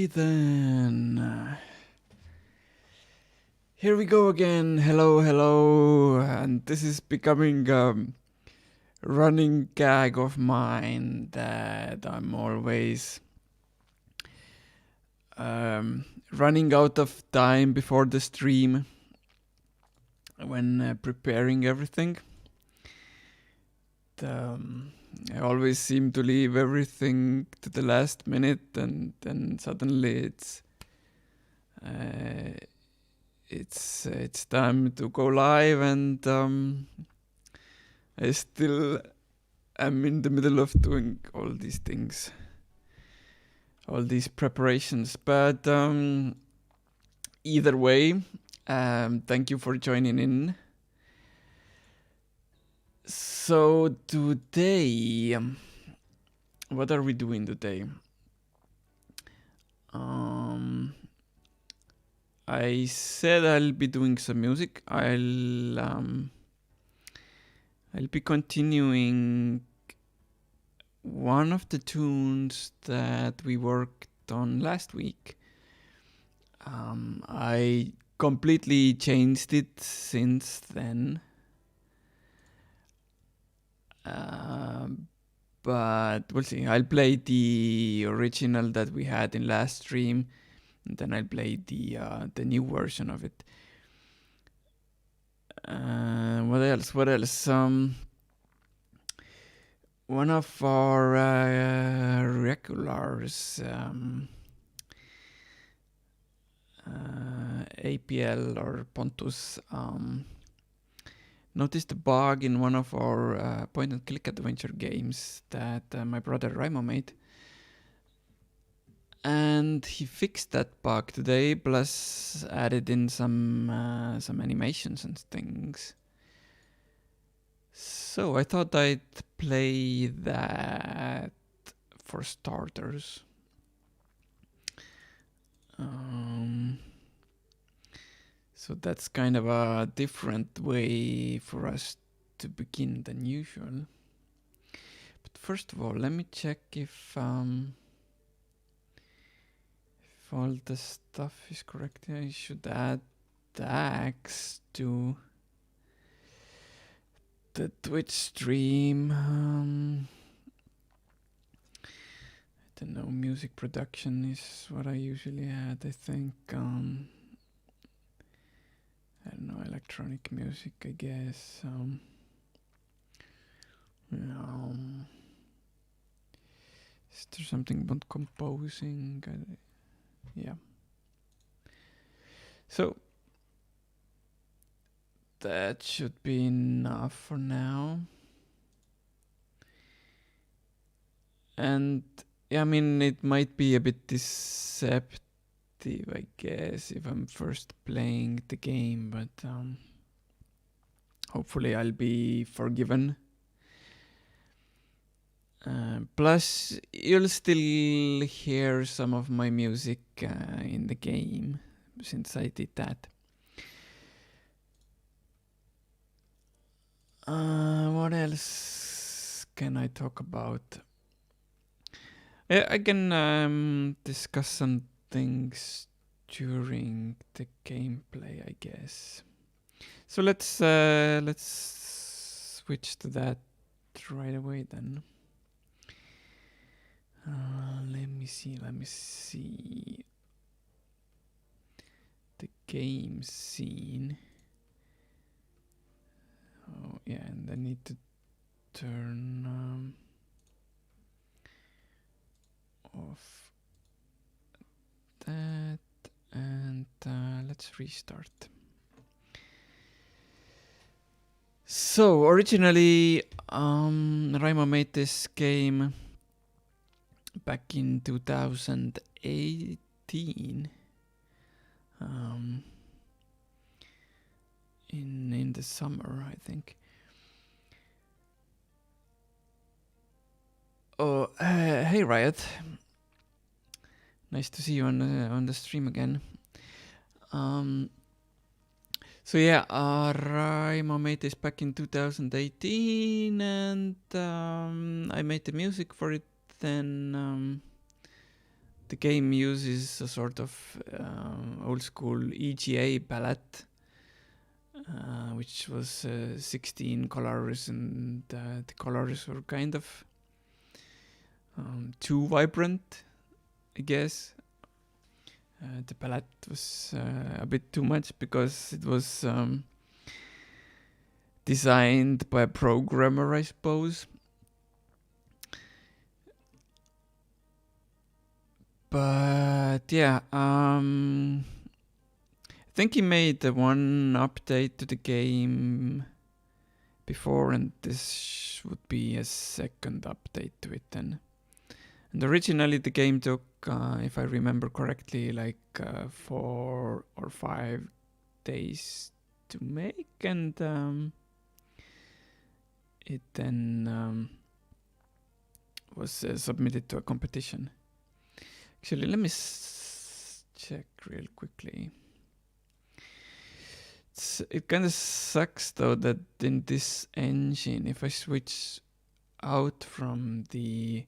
Okay then. Here we go again. Hello, hello. And this is becoming a running gag of mine that I'm always running out of time before the stream when preparing everything. I always seem to leave everything to the last minute, and then suddenly it's time to go live, and I still am in the middle of doing all these things, all these preparations. But either way, thank you for joining in. So today, what are we doing today? I said I'll be doing some music. I'll be continuing one of the tunes that we worked on last week. I completely changed it since then. But we'll see. I'll play the original that we had in last stream, and then I'll play the new version of it. What else? One of our regulars, APL or Pontus, noticed a bug in one of our point-and-click adventure games that my brother Raimo made. And he fixed that bug today, plus added in some animations and things. So I thought I'd play that for starters. So that's kind of a different way for us to begin than usual. But first of all, let me check if all the stuff is correct. I should add tags to the Twitch stream. I don't know, music production is what I usually add, I think. I don't know, electronic music, I guess. Is there something about composing? Yeah. So that should be enough for now. And yeah, I mean, it might be a bit deceptive, I guess, if I'm first playing the game, but hopefully I'll be forgiven. Plus, you'll still hear some of my music in the game, since I did that. What else can I talk about? I can discuss some things during the gameplay, I guess. So let's switch to that right away then. Let me see. The game scene. Oh yeah, and I need to turn off that, and let's restart. So originally, Raimo made this game back in 2018. In the summer, I think. Oh, hey Riot. Nice to see you on the stream again. So yeah, Raimo made this back in 2018, and I made the music for it then. the game uses a sort of old school EGA palette, which was 16 colors, and the colors were kind of too vibrant, I guess. The palette was a bit too much because it was designed by a programmer, I suppose. But yeah, I think he made the one update to the game before, and this would be a second update to it then. And originally the game took, if I remember correctly, like 4 or 5 days to make, and it then was submitted to a competition. Actually, let me check real quickly. It kind of sucks though that in this engine, if I switch out from the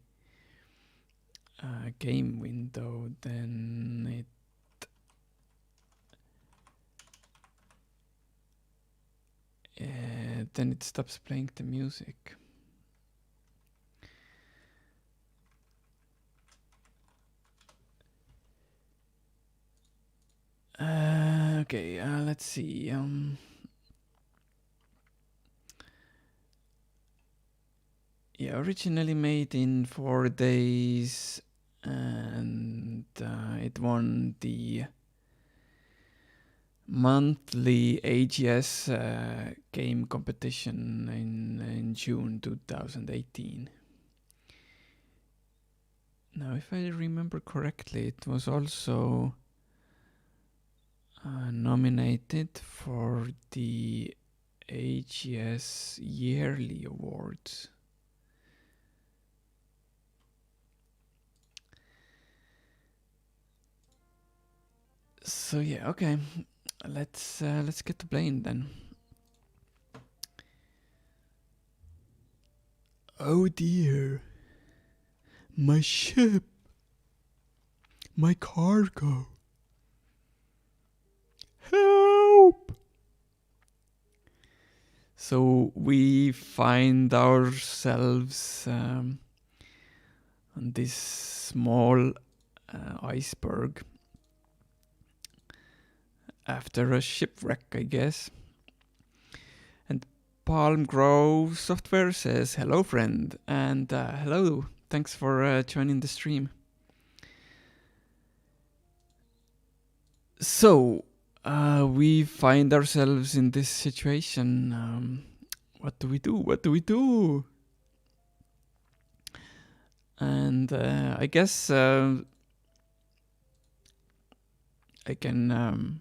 game window, then it stops playing the music. Okay, let's see. Yeah, originally made in 4 days, and it won the monthly AGS game competition in June 2018. Now, if I remember correctly, it was also nominated for the AGS yearly awards. So yeah, okay, let's get to playing then. Oh dear, my ship, my cargo. Help! So we find ourselves on this small iceberg after a shipwreck, I guess. And Palm Grove Software says, hello friend, and hello, thanks for joining the stream. So, we find ourselves in this situation. What do we do? What do we do? And I guess I can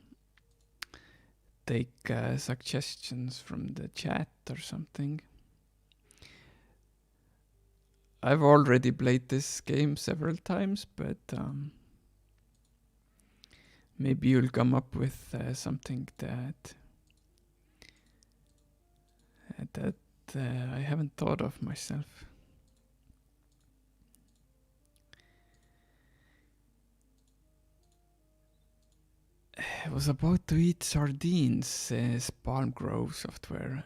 take suggestions from the chat or something. I've already played this game several times, but maybe you'll come up with something that I haven't thought of myself. I was about to eat sardines, says Palm Grove Software.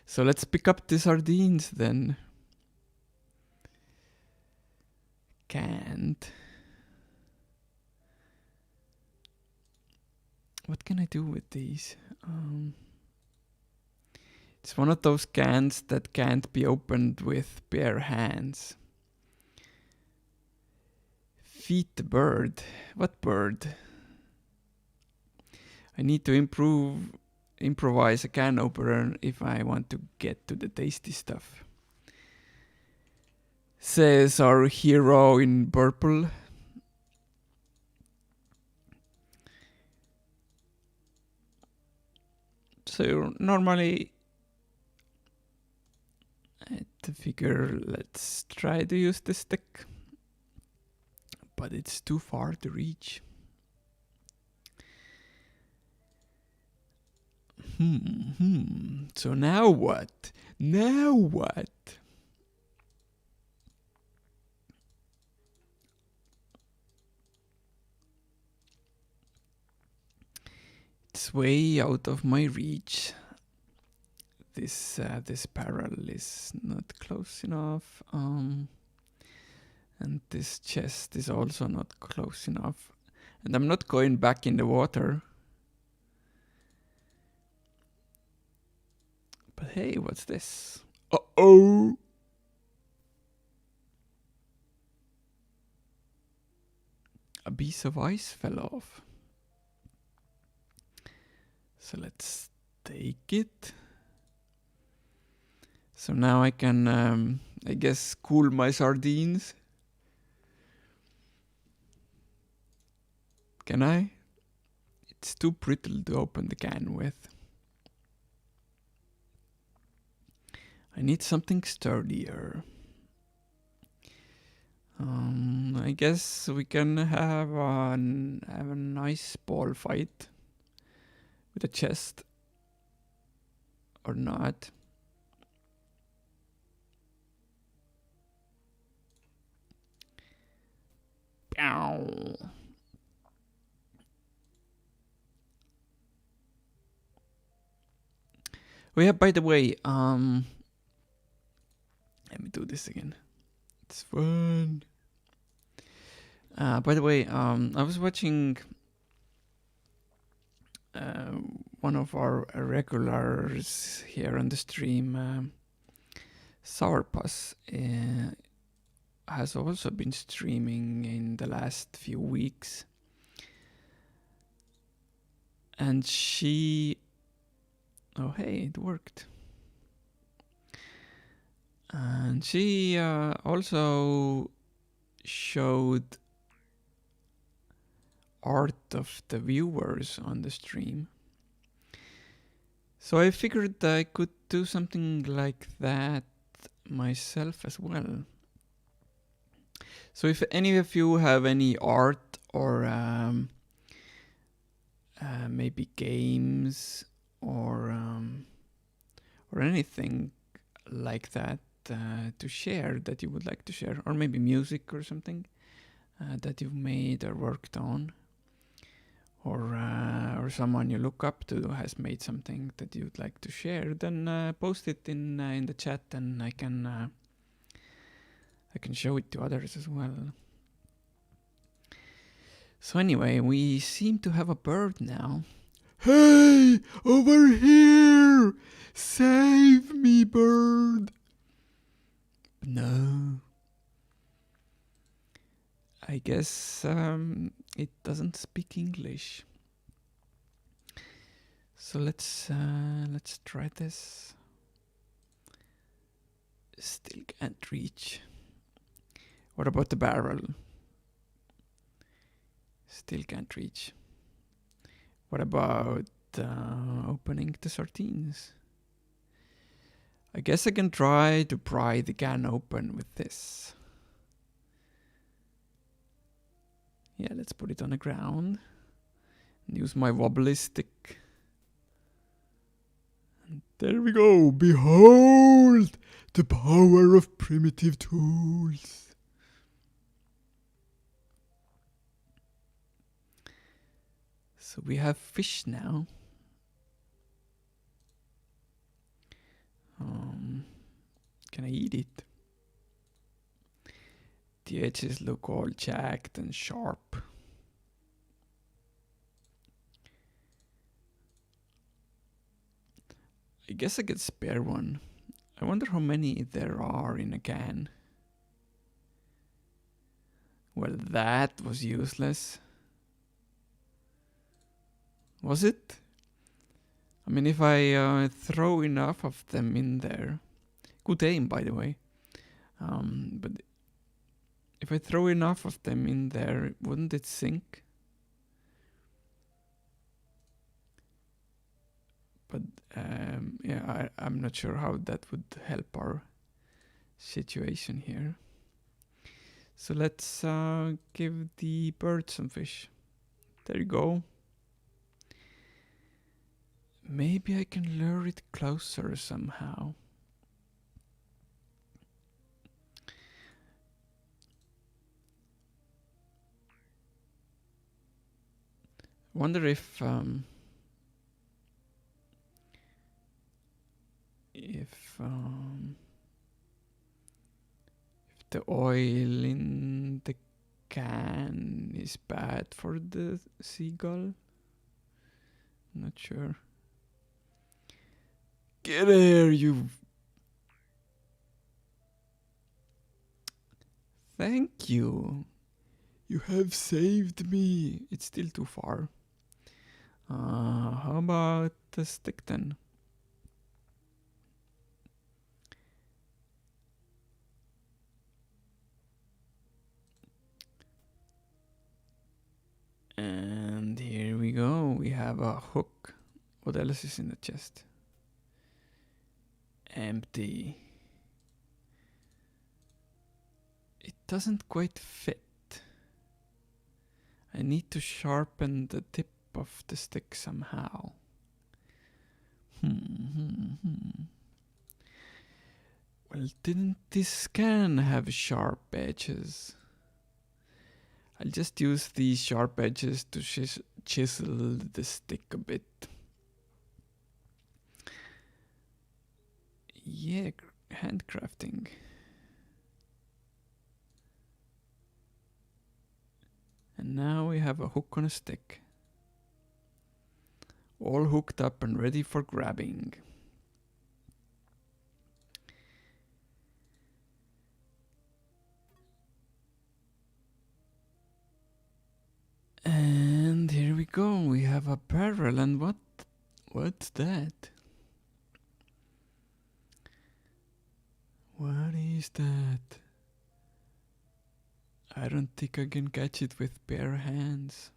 So let's pick up the sardines then. Canned. What can I do with these? It's one of those cans that can't be opened with bare hands. Feed the bird. What bird? I need to improvise a can opener if I want to get to the tasty stuff. Says our hero in purple. So normally I figure let's try to use the stick, but it's too far to reach. So now what? Now what? It's way out of my reach. This barrel is not close enough. And this chest is also not close enough. And I'm not going back in the water. But hey, what's this? Uh-oh! A piece of ice fell off. So let's take it. So now I can, I guess, cool my sardines. Can I? It's too brittle to open the can with. I need something sturdier. I guess we can have a nice ball fight with a chest. Or not. Ow. Oh yeah, by the way, let me do this again. It's fun. By the way, I was watching one of our regulars here on the stream, Sourpuss, has also been streaming in the last few weeks. And she... Oh hey, it worked. And she also showed art of the viewers on the stream. So I figured I could do something like that myself as well. So if any of you have any art or maybe games or anything like that to share that you would like to share, or maybe music or something that you've made or worked on, or someone you look up to has made something that you'd like to share, then post it in the chat, and I can show it to others as well. So anyway, we seem to have a bird now. Hey, over here! Save me, bird! No. I guess it doesn't speak English. So let's try this. Still can't reach. What about the barrel? Still can't reach. What about opening the sardines? I guess I can try to pry the can open with this. Yeah, let's put it on the ground and use my wobbly stick. And there we go. Behold the power of primitive tools. So we have fish now. Can I eat it? The edges look all jagged and sharp. I guess I could spare one. I wonder how many there are in a can. Well, that was useless. Was it? I mean, if I throw enough of them in there... Good aim, by the way. But if I throw enough of them in there, wouldn't it sink? But yeah, I'm not sure how that would help our situation here. So let's give the bird some fish. There you go. Maybe I can lure it closer somehow. Wonder if the oil in the can is bad for the seagull. Not sure. Get here, you. Thank you. You have saved me. It's still too far. How about the stick then? And here we go. We have a hook. What else is in the chest? Empty. It doesn't quite fit. I need to sharpen the tip of the stick somehow. Well, didn't this can have sharp edges? I'll just use these sharp edges to chisel the stick a bit. Yeah, handcrafting. And now we have a hook on a stick. All hooked up and ready for grabbing. And here we go. We have a barrel, and what's that? What is that? I don't think I can catch it with bare hands.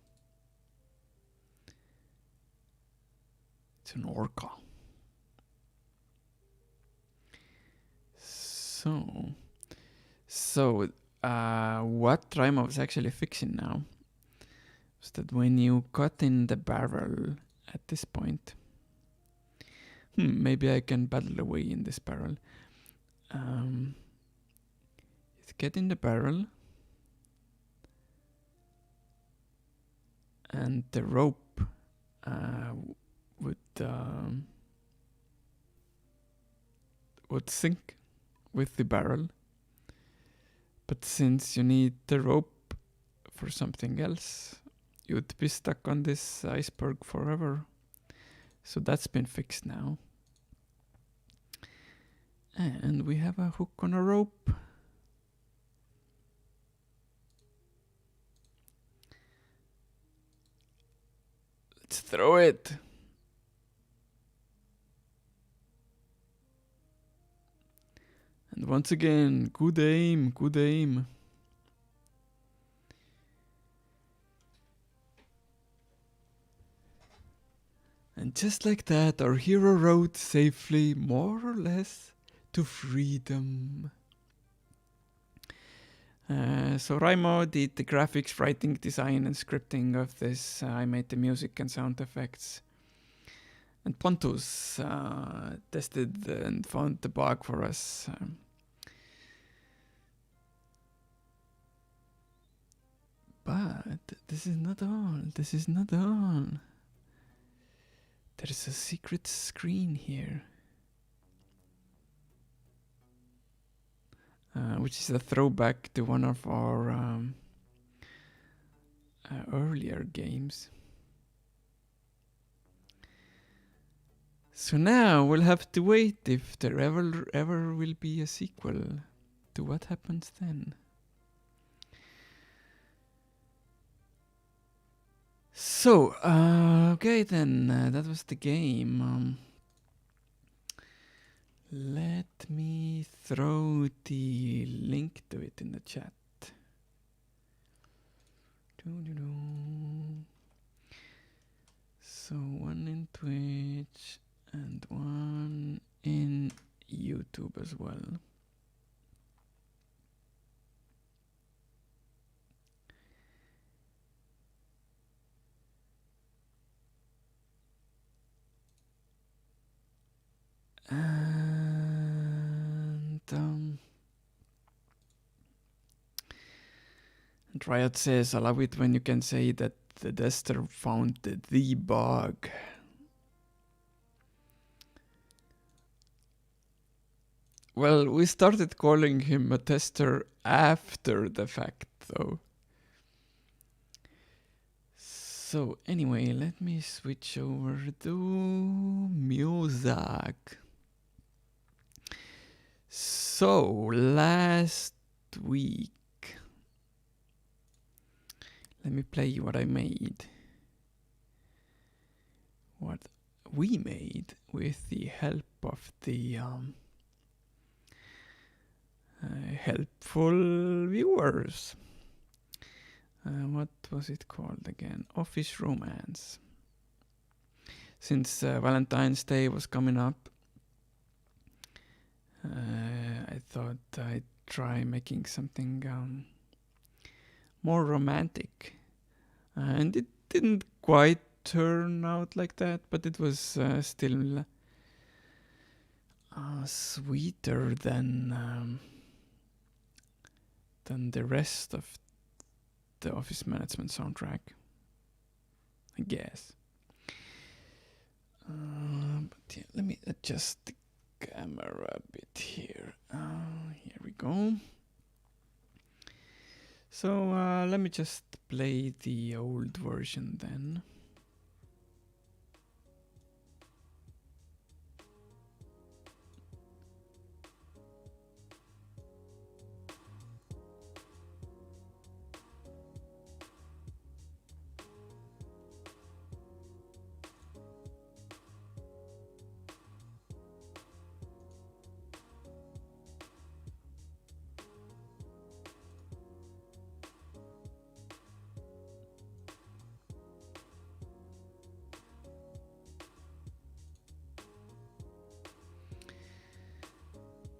It's an orca. So what Raimo was actually fixing now was that when you cut in the barrel at this point, maybe I can paddle away in this barrel. Get in the barrel, and the rope would sink with the barrel. But since you need the rope for something else, you'd be stuck on this iceberg forever. So that's been fixed now. And we have a hook on a rope. Let's throw it. And once again, good aim, good aim. And just like that, our hero rode safely, more or less, to freedom. So Raimo did the graphics, writing, design, and scripting of this. I made the music and sound effects. And Pontus tested and found the bug for us. But this is not all. This is not all. There's a secret screen here. Which is a throwback to one of our earlier games. So now we'll have to wait if there ever will be a sequel to what happens then. So, okay then, that was the game. Let me throw the link to it in the chat. So one in Twitch and one in YouTube as well. And Riot says, I love it when you can say that the tester found the bug. Well, we started calling him a tester after the fact, though. So anyway, let me switch over to music. So last week, let me play you what I made. What we made with the help of the helpful viewers. What was it called again? Office Romance. Since Valentine's Day was coming up, I thought I'd try making something more romantic. And it didn't quite turn out like that, but it was still sweeter than the rest of the Office Management soundtrack, I guess. But yeah, let me adjust the camera a bit here. Here we go. So let me just play the old version then.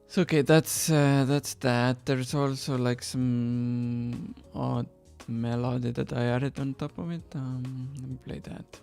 So okay, that's that. There's also like some odd melody that I added on top of it. Let me play that.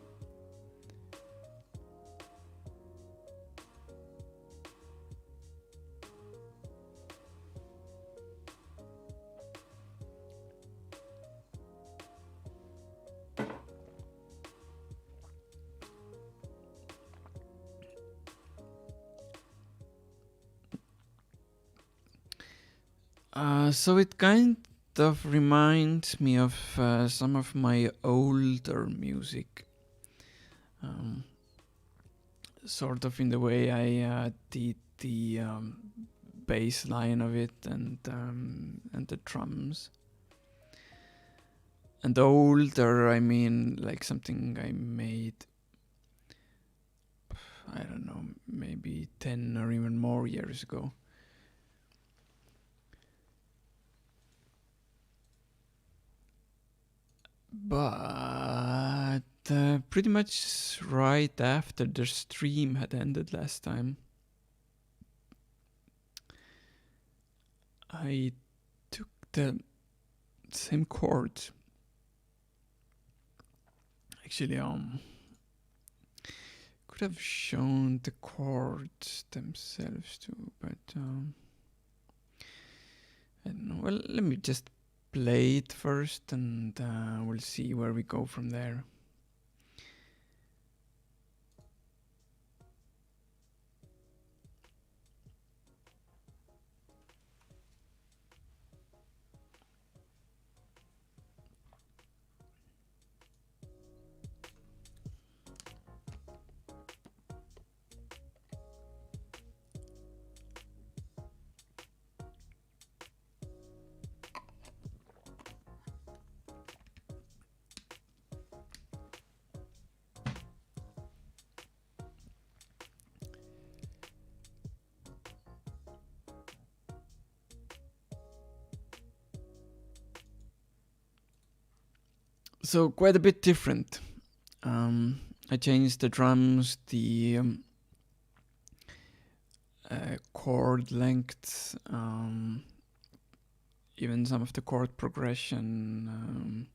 So it kind of reminds me of some of my older music. Sort of in the way I did the bass line of it and the drums. And older, I mean like something I made, I don't know, maybe 10 or even more years ago. But pretty much right after the stream had ended last time, I took the same chords. Actually, could have shown the chords themselves too, but I don't know. Well, let me just play it first, and we'll see where we go from there. So quite a bit different. I changed the drums, the chord lengths, even some of the chord progression.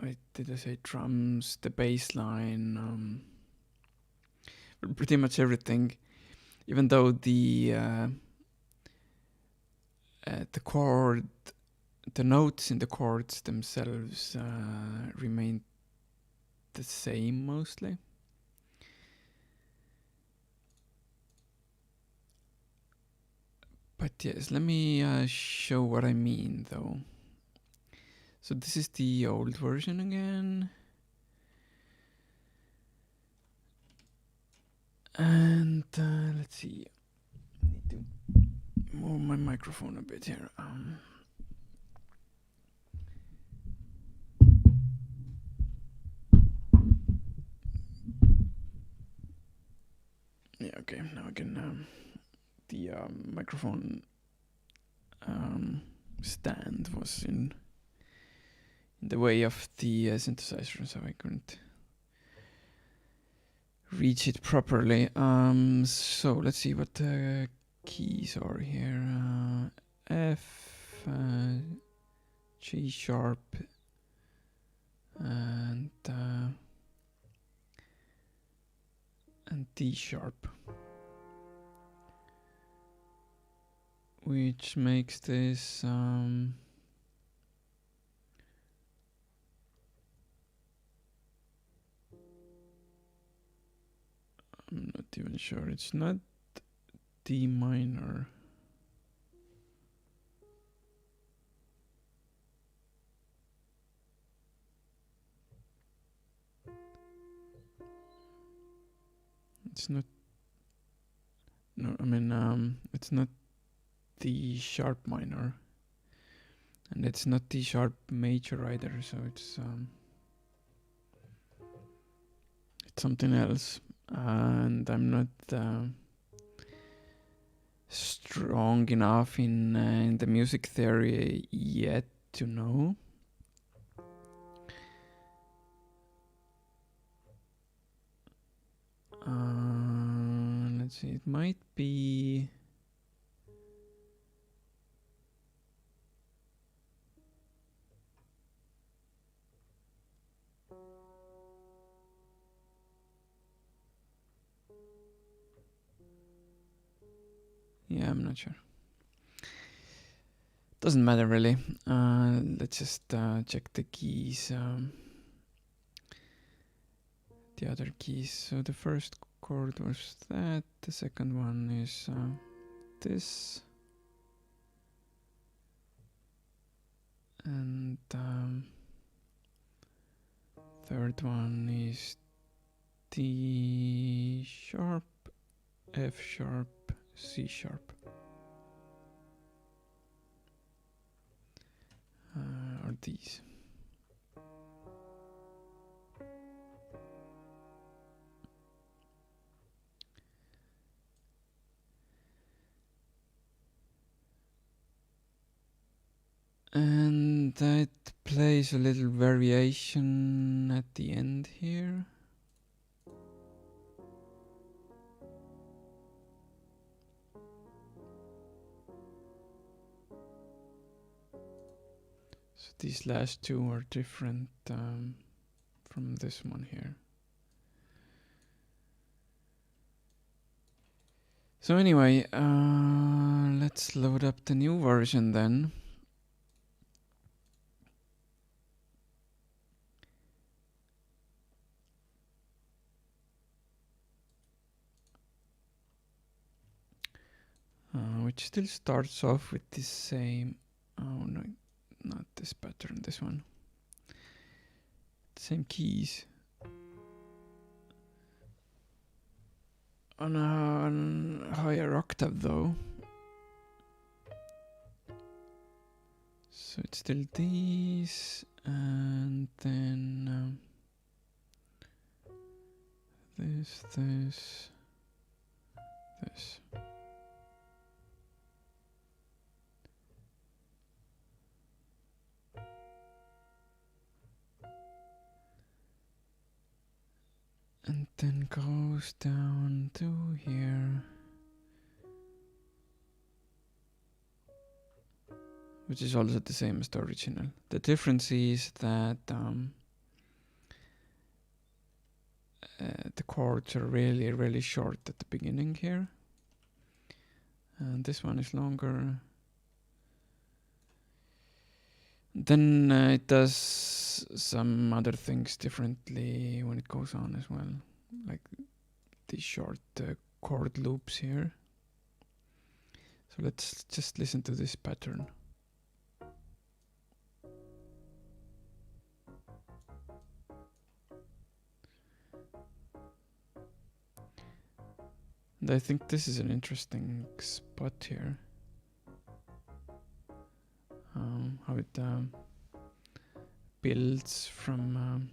Wait, did I say drums? The bass line, pretty much everything. Even though the chord, the notes in the chords themselves remain the same mostly. yes, let me show what I mean though. So this is the old version again. And let's see. I need to move my microphone a bit here. Yeah, okay, now I can. The microphone stand was in the way of the synthesizer, so I couldn't reach it properly. So let's see what the keys are here. F, G sharp, and D sharp, which makes this I'm not even sure. It's not D minor. It's not. No, I mean, it's not D sharp minor, and it's not D sharp major either. So it's something else, and I'm not strong enough in the music theory yet to know. Let's see, it might be. Yeah, I'm not sure. Doesn't matter really. Let's just check the keys. The other keys. So the first chord was that. The second one is this. And third one is D sharp, F sharp, C sharp. Are these. And it plays a little variation at the end here. So these last two are different from this one here. So anyway, let's load up the new version then. Which still starts off with the same. Oh no, not this pattern, this one. Same keys. On a higher octave though. So it's still these, and then this. And then goes down to here. Which is also the same as the original. The difference is that the chords are really, really short at the beginning here. And this one is longer. Then it does some other things differently when it goes on as well. Like these short chord loops here. So let's just listen to this pattern. And I think this is an interesting spot here. How it builds from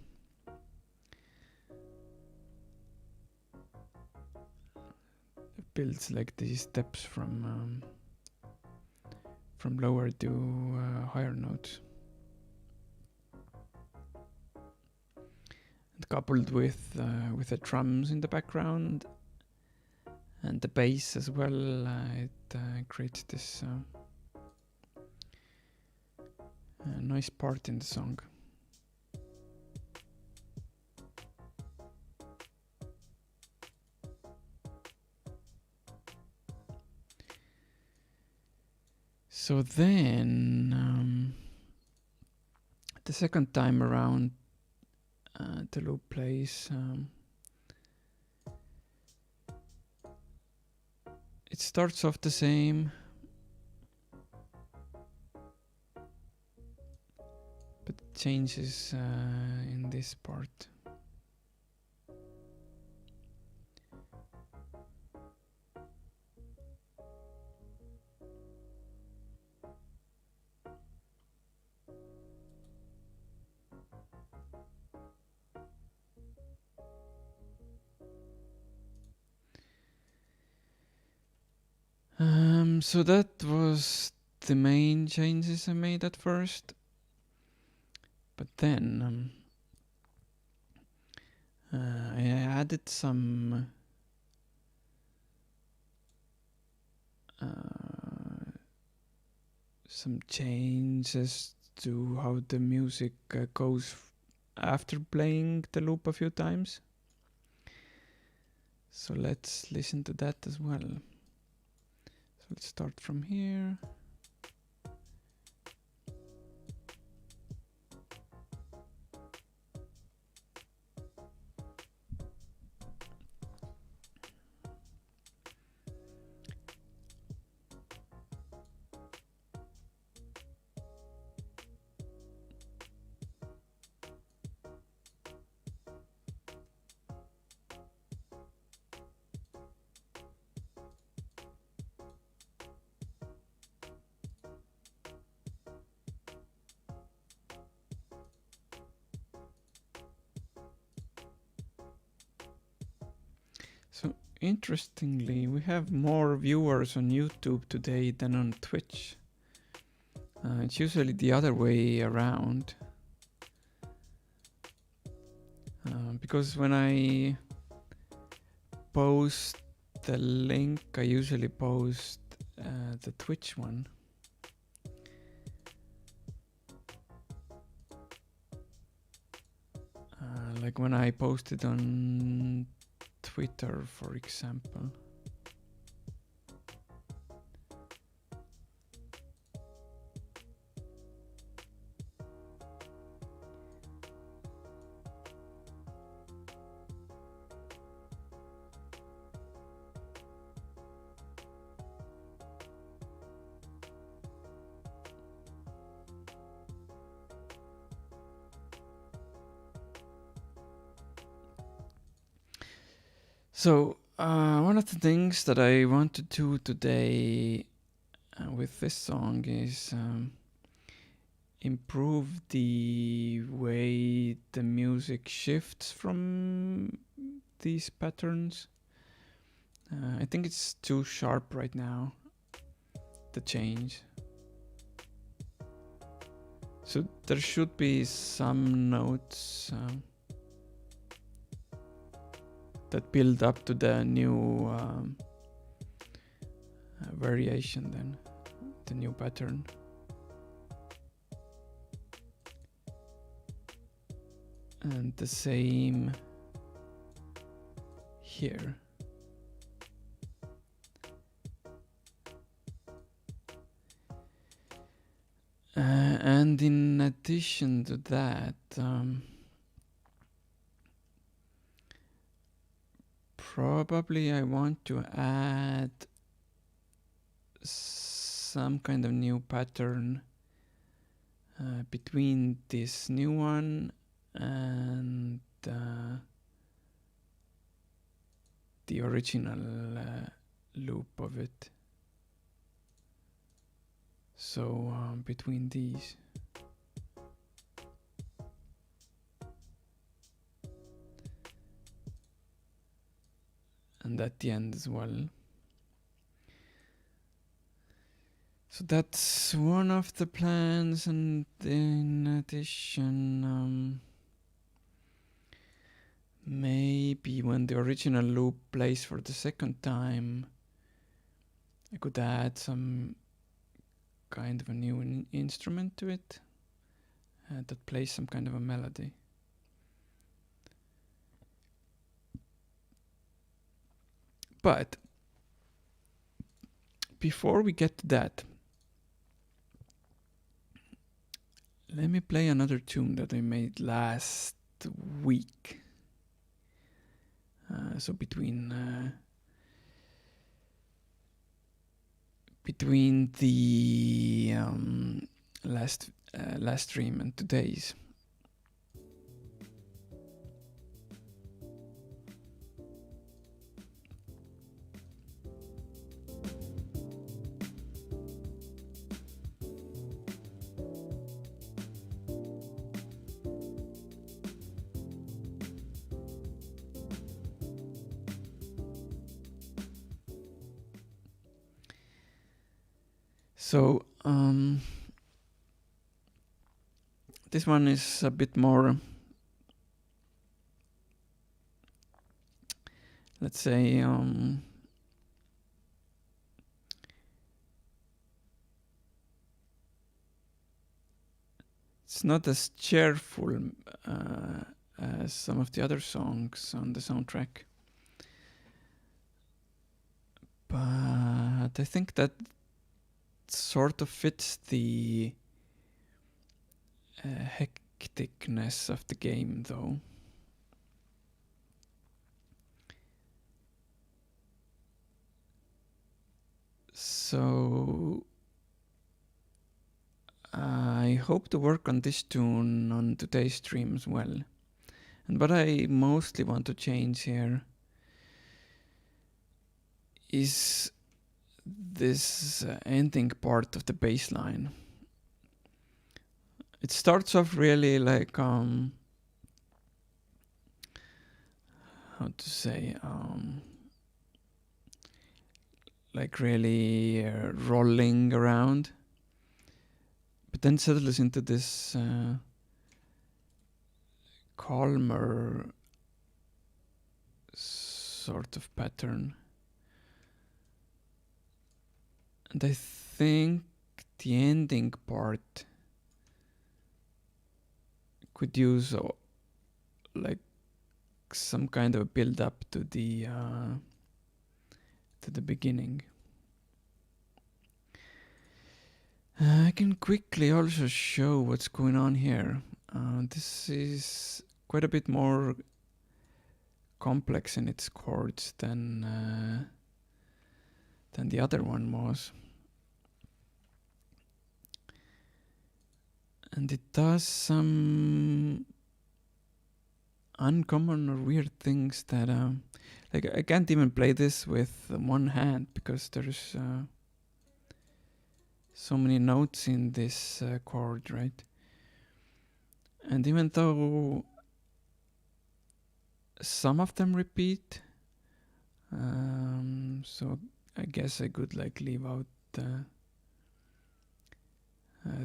builds like these steps from lower to higher notes, and coupled with the drums in the background and the bass as well, it creates this nice part in the song. So then, the second time around, the loop plays. It starts off the same, but it changes in this part. So that was the main changes I made at first, but then I added some changes to how the music goes after playing the loop a few times. So let's listen to that as well. So let's start from here. So interestingly, we have more viewers on YouTube today than on Twitch. It's usually the other way around. Because when I post the link, I usually post the Twitch one. Like when I posted on Twitter, for example. So, one of the things that I want to do today with this song is improve the way the music shifts from these patterns. I think it's too sharp right now, the change. So there should be some notes that build up to the new variation, then the new pattern. And the same here. And in addition to that, probably I want to add some kind of new pattern between this new one and the original loop of it. So between these. And at the end as well. So that's one of the plans, and in addition, maybe when the original loop plays for the second time, I could add some kind of a new instrument to it that plays some kind of a melody. But before we get to that, let me play another tune that I made last week. So between the last stream and today's. So this one is a bit more, let's say, it's not as cheerful as some of the other songs on the soundtrack. But I think that sort of fits the hecticness of the game, though. So I hope to work on this tune on today's stream as well. And what I mostly want to change here is this ending part of the bass line. It starts off really like how to say, like really rolling around, but then settles into this calmer sort of pattern. And I think the ending part could use like some kind of a build up to the beginning. I can quickly also show what's going on here. This is quite a bit more complex in its chords than the other one was. And it does some uncommon or weird things that like I can't even play this with one hand because there's so many notes in this chord, right? And even though some of them repeat, so I guess I could like leave out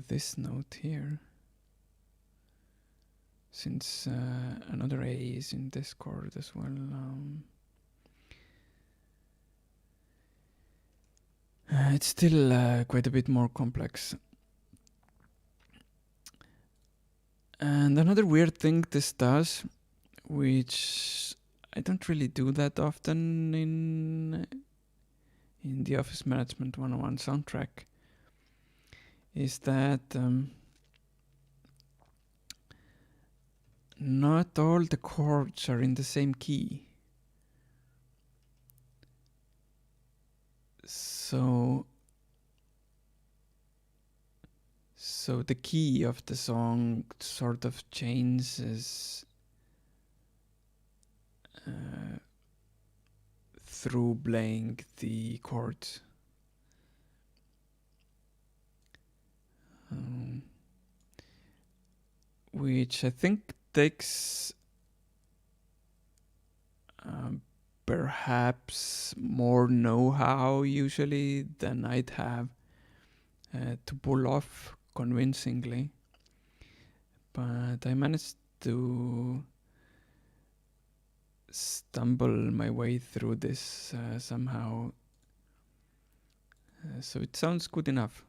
this note here, since another A is in this chord as well. It's still quite a bit more complex. And another weird thing this does, which I don't really do that often in the Office Management 101 soundtrack, is that not all the chords are in the same key. So So the key of the song sort of changes through playing the chords. Which I think takes perhaps more know-how usually than I'd have to pull off convincingly. But I managed to stumble my way through this somehow. So it sounds good enough.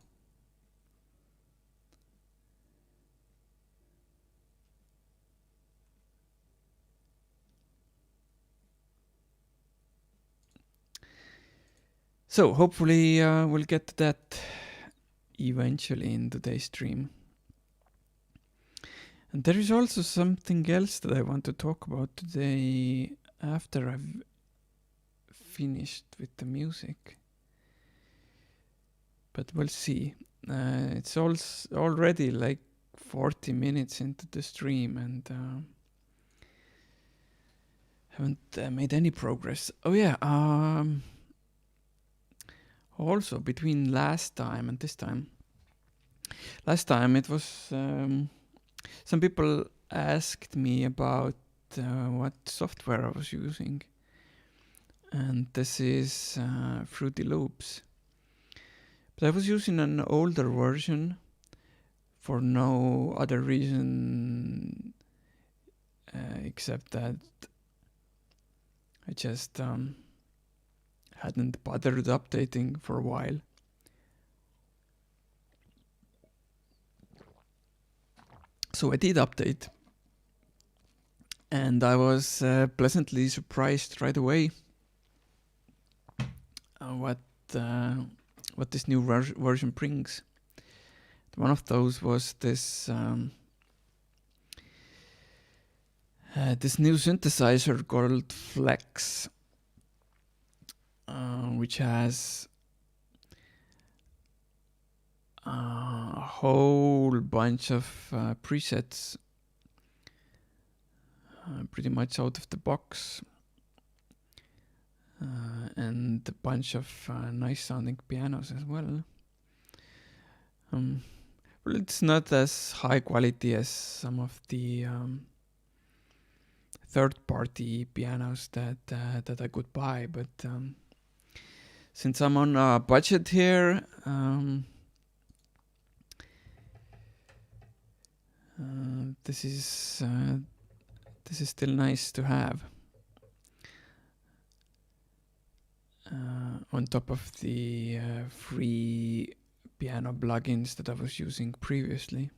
So hopefully we'll get to that eventually in today's stream. And there is also something else that I want to talk about today after I've finished with the music. But we'll see. It's already like 40 minutes into the stream and haven't made any progress. Oh yeah, also between last time and this time. Last time it was... some people asked me about what software I was using. And this is Fruity Loops. But I was using an older version for no other reason except that I just hadn't bothered updating for a while. So I did update. And I was pleasantly surprised right away what this new version brings. One of those was this this new synthesizer called Flex, which has a whole bunch of presets, pretty much out of the box, and a bunch of nice sounding pianos as well. Well, it's not as high quality as some of the third-party pianos that I could buy, but since I'm on a budget here, this is still nice to have. On top of the free piano plugins that I was using previously.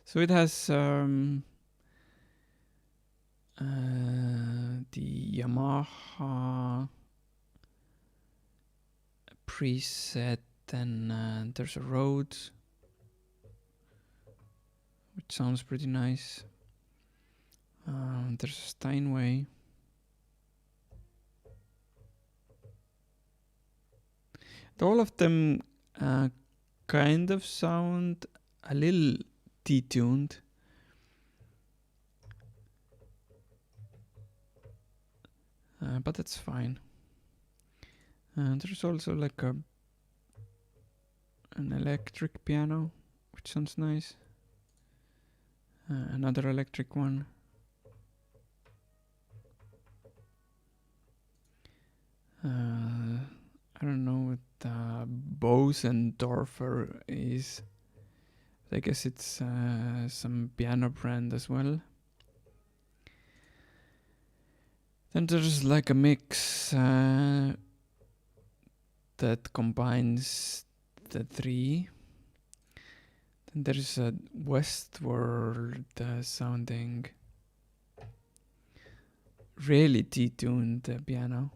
So it has the Yamaha preset, and there's a Rhodes, which sounds pretty nice. There's a Steinway. All of them kind of sound a little detuned. But that's fine. There's also like an electric piano, which sounds nice. Another electric one. I don't know what Bosendorfer is. I guess it's some piano brand as well. Then there's like a mix that combines the three. Then there's a Westworld sounding really detuned piano.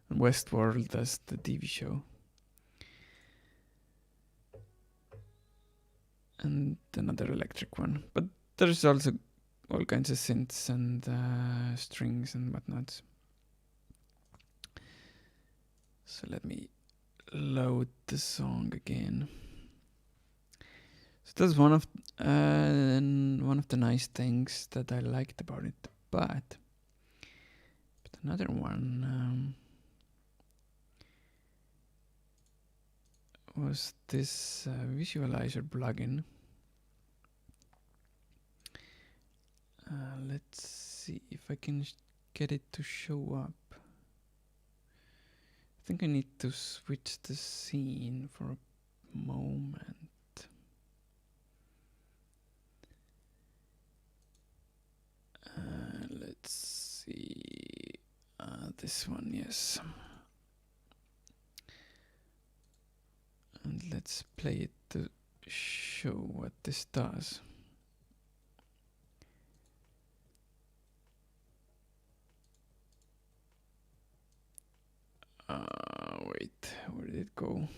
And Westworld as the TV show. And another electric one. But there's also all kinds of synths and strings and whatnot. So let me load the song again. that's one of the nice things that I liked about it. But another one was this visualizer plugin. Let's see if I can get it to show up. I think I need to switch the scene for a moment. Let's see. This one, yes. And let's play it to show what this does. Wait, where did it go?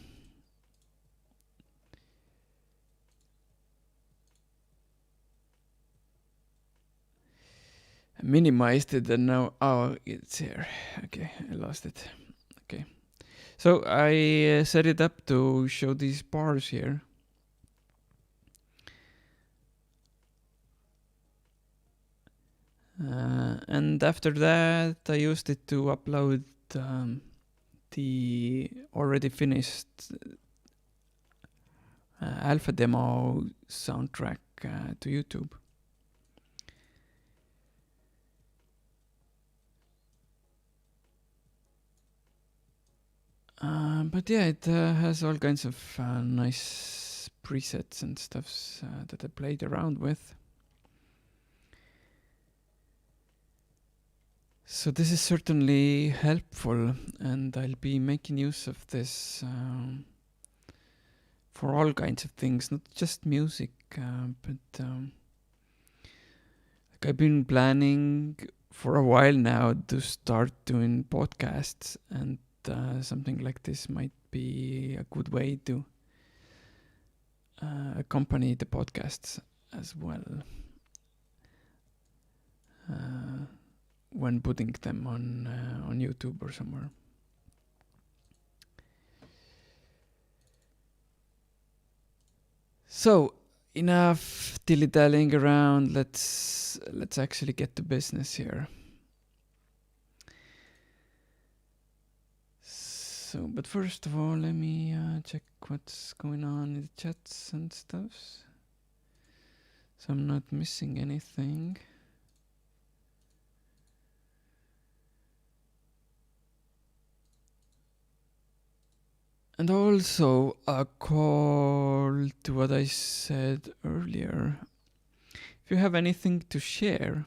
I minimized it and now, it's here. Okay, I lost it. Okay. So I set it up to show these bars here. And after that, I used it to upload the already finished alpha demo soundtrack to YouTube. But yeah, it has all kinds of nice presets and stuffs that I played around with. So this is certainly helpful, and I'll be making use of this for all kinds of things, not just music, but like I've been planning for a while now to start doing podcasts, and something like this might be a good way to accompany the podcasts as well when putting them on YouTube or somewhere. So enough dilly-dallying around. Let's actually get to business here. So, but first of all, let me check what's going on in the chats and stuff, so I'm not missing anything. And also a call to what I said earlier. If you have anything to share,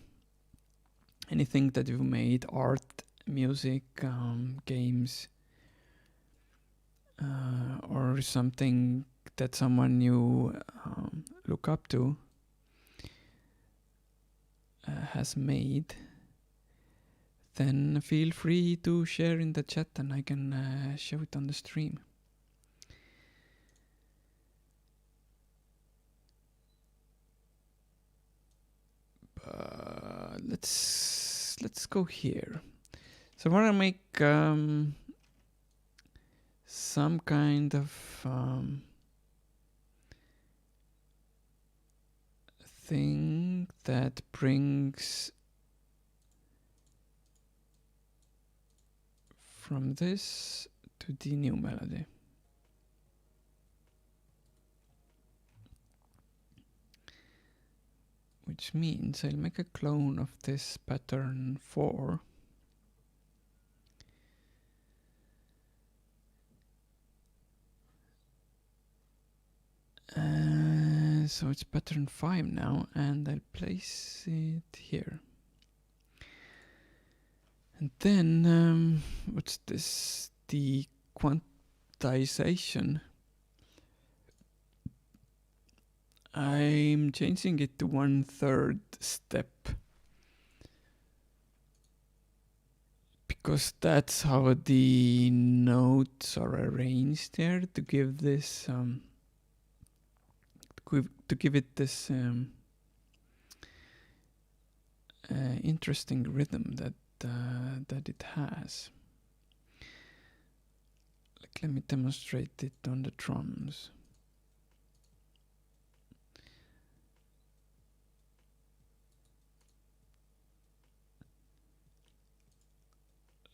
anything that you've made, art, music, games, or something that someone you look up to has made, then feel free to share in the chat and I can show it on the stream. Let's go here. So I want to make some kind of thing that brings from this to the new melody. Which means I'll make a clone of this pattern 4. So it's pattern 5 now, and I'll place it here. And then, what's this? The quantization. I'm changing it to 1/3 step. Because that's how the notes are arranged there, to give this to give it this interesting rhythm that it has. Like, let me demonstrate it on the drums.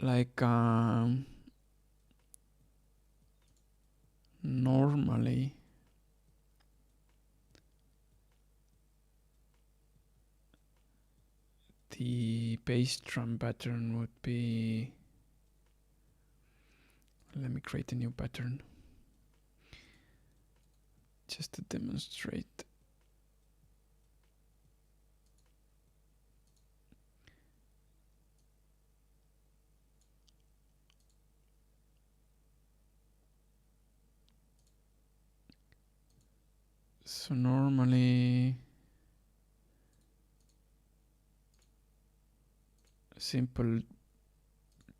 like normally the bass drum pattern would be, let me create a new pattern just to demonstrate. So normally a simple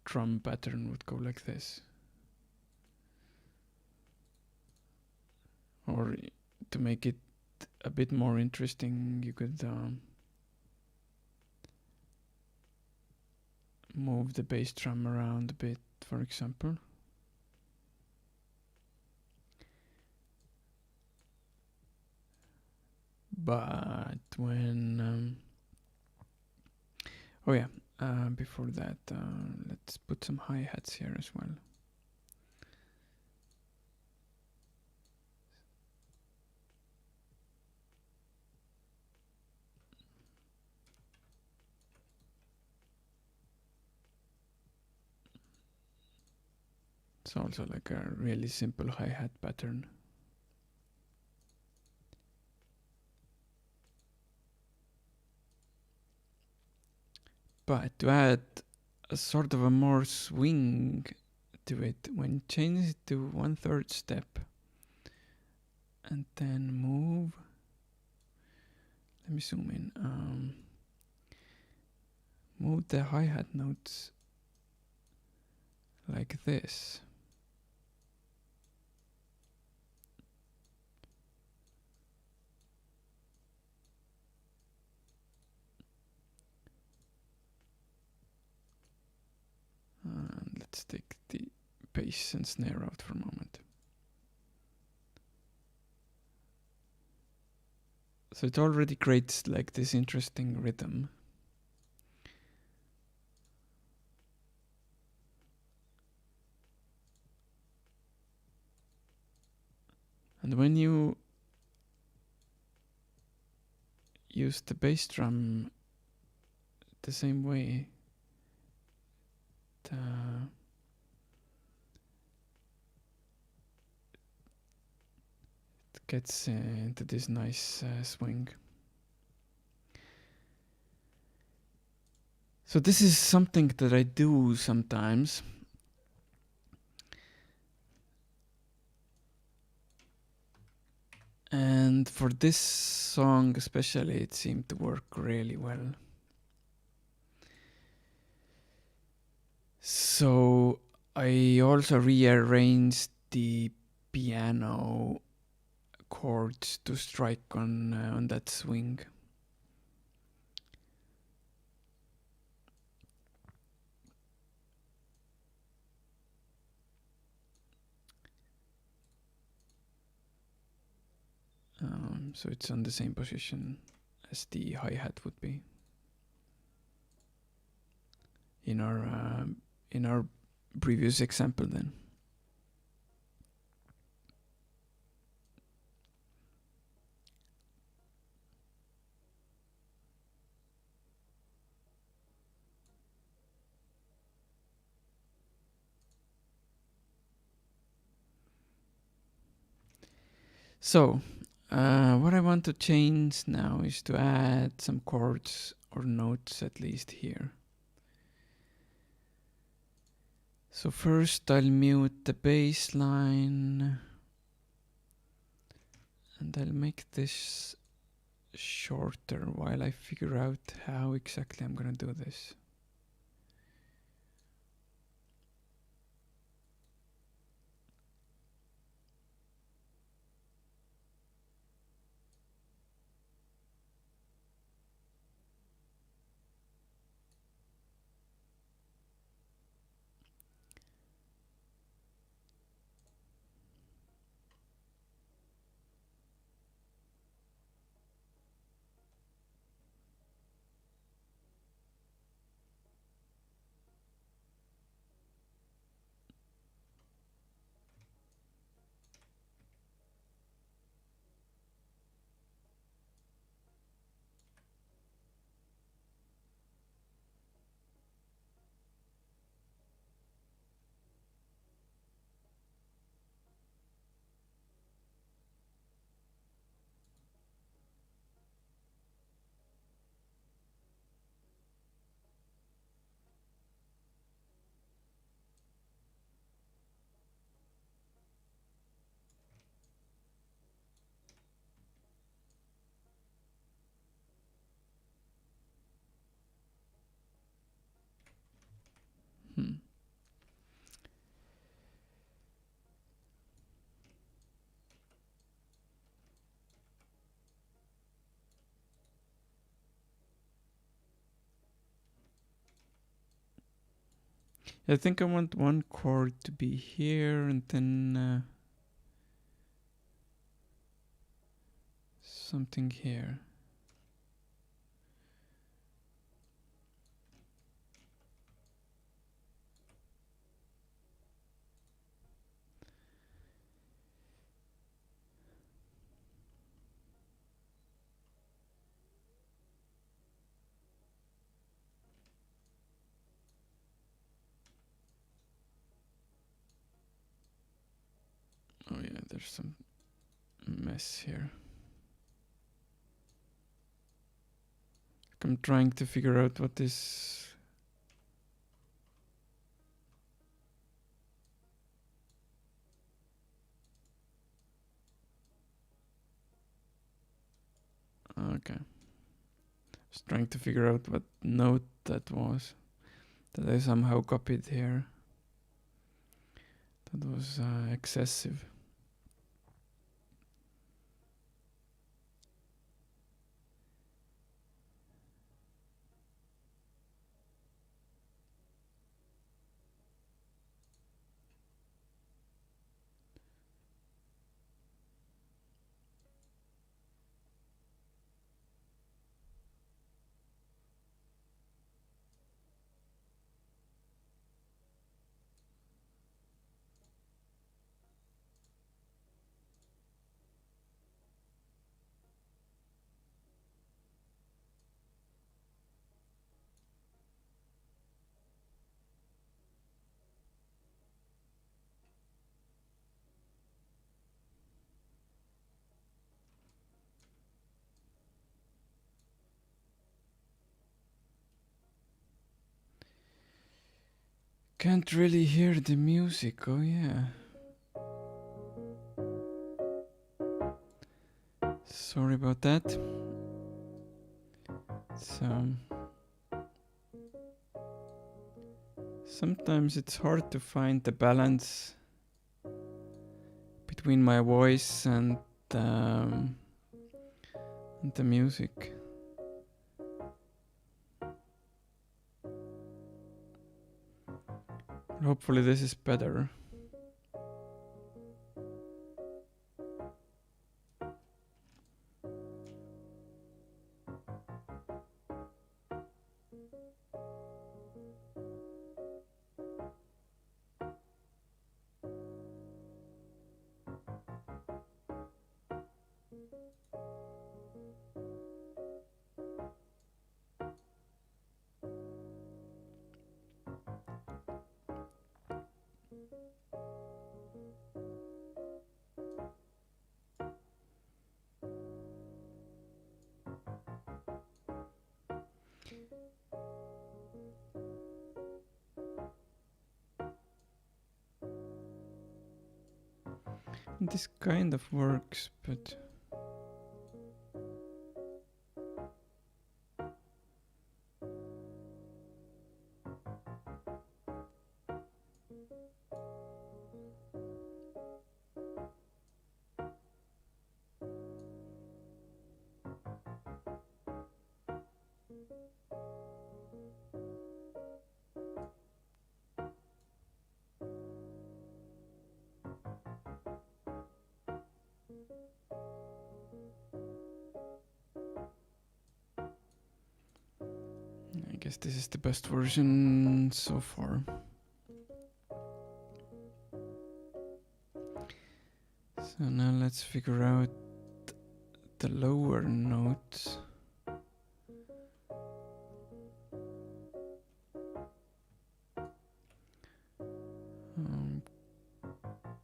drum pattern would go like this. Or to make it a bit more interesting, you could move the bass drum around a bit, for example. But when before that, let's put some hi-hats here as well. It's also like a really simple hi-hat pattern. But to add a sort of a more swing to it, when change it to 1/3 step and then move, let me zoom in, move the hi-hat notes like this. And let's take the bass and snare out for a moment. So it already creates like this interesting rhythm. And when you use the bass drum the same way, it gets into this nice swing. So this is something that I do sometimes. And for this song especially, it seemed to work really well. So I also rearranged the piano chords to strike on that swing. So it's on the same position as the hi-hat would be in our previous example then. So what I want to change now is to add some chords or notes at least here. So first I'll mute the bass line and I'll make this shorter while I figure out how exactly I'm gonna do this. I think I want one chord to be here and then something here. Oh yeah, there's some mess here. I'm trying to figure out what this... Okay. I was trying to figure out what note that was that I somehow copied here. That was excessive. Can't really hear the music, oh yeah. Sorry about that. So sometimes it's hard to find the balance between my voice and the music. Hopefully this is better. This kind of works, but I guess this is the best version so far. So now let's figure out the lower notes.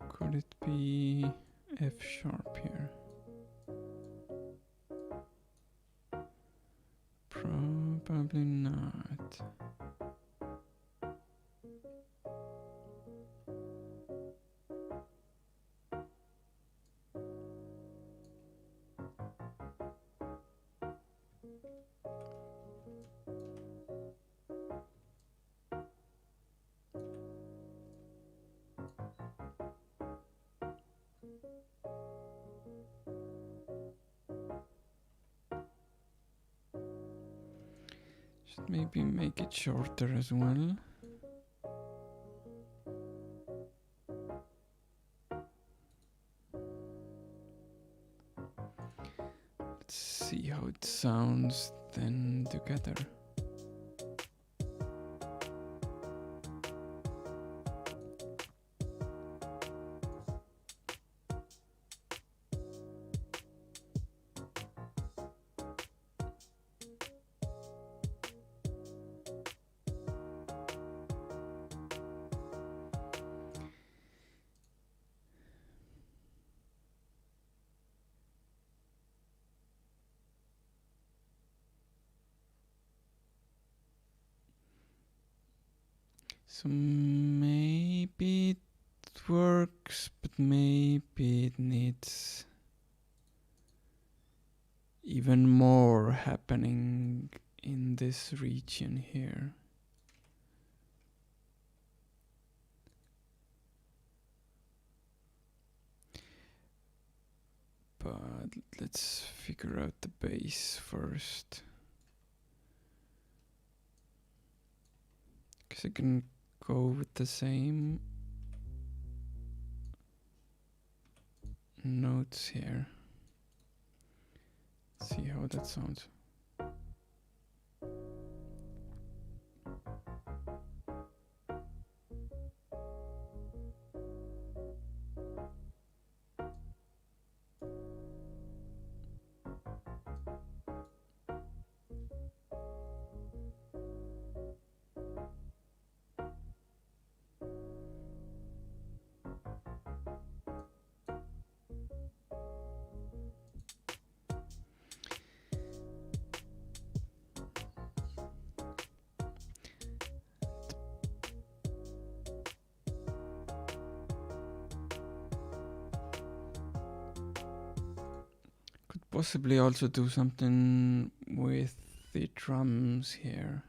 Could it be F sharp here? Probably not. Should maybe make it shorter as well. see how it sounds then together. So maybe it works, but maybe it needs even more happening in this region here. But let's figure out the bass first. Because I can go with the same notes here. See how that sounds. Possibly also do something with the drums here.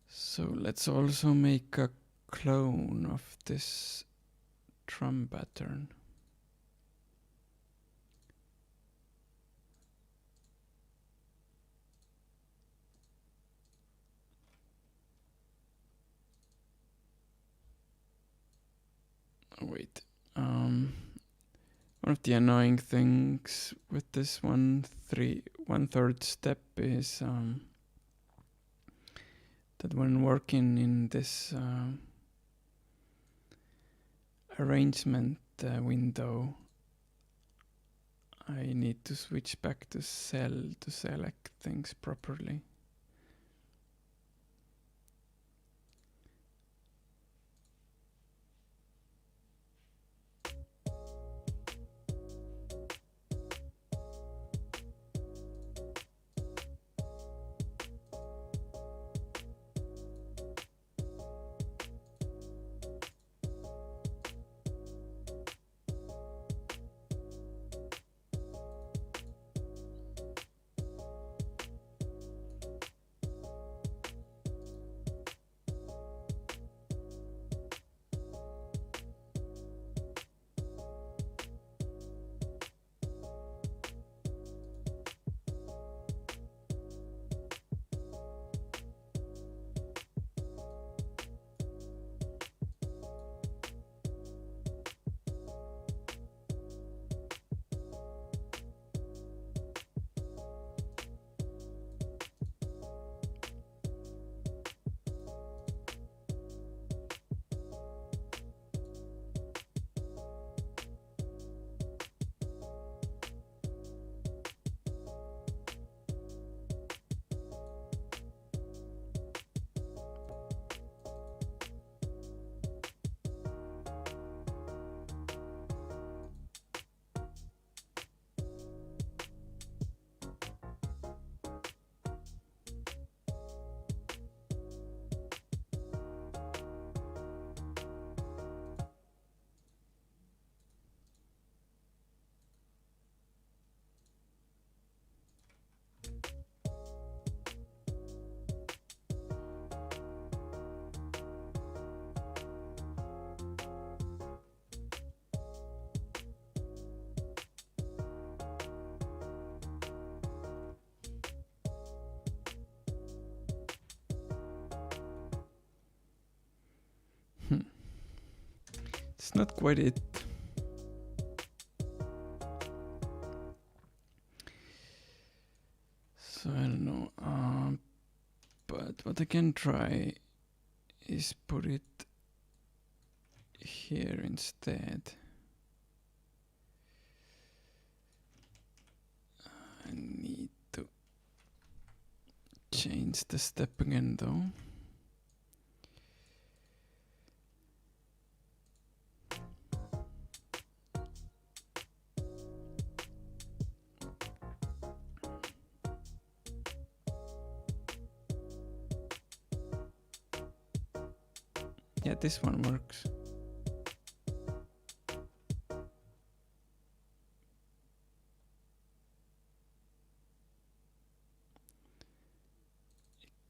So let's also make a clone of this drum pattern. Oh, wait. One of the annoying things with this 1/3 step is that when working in this arrangement window, I need to switch back to cell to select things properly. It's not quite it. So I don't know, but what I can try is put it here instead. I need to change the step again though. Yeah, this one works.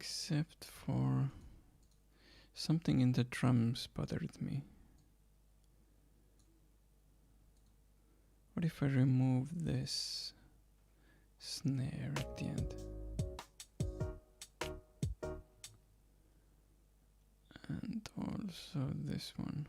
Except for something in the drums bothered me. What if I remove this snare at the end? And also this one.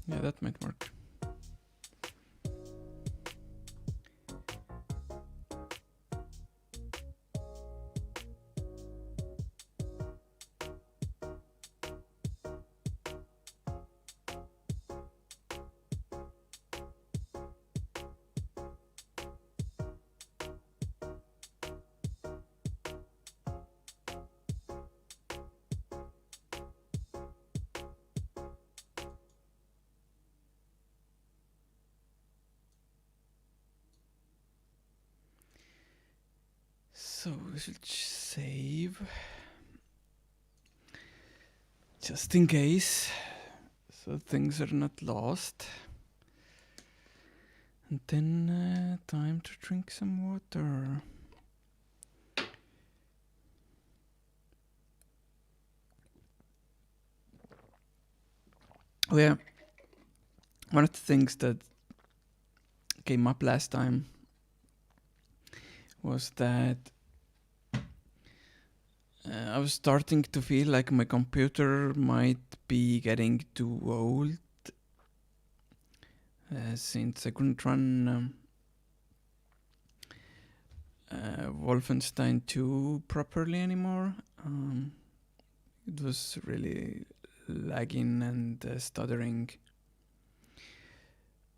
Yeah, that might work. So we should save just in case, so things are not lost. And then time to drink some water. Oh yeah, one of the things that came up last time was that I was starting to feel like my computer might be getting too old since I couldn't run Wolfenstein 2 properly anymore. It was really lagging and stuttering.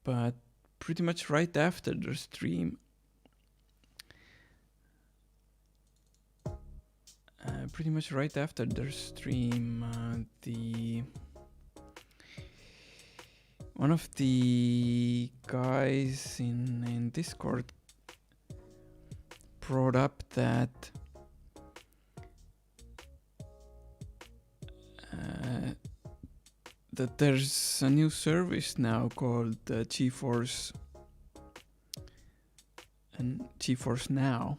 But pretty much right after the stream, one of the guys in Discord brought up that that there's a new service now called GeForce Now.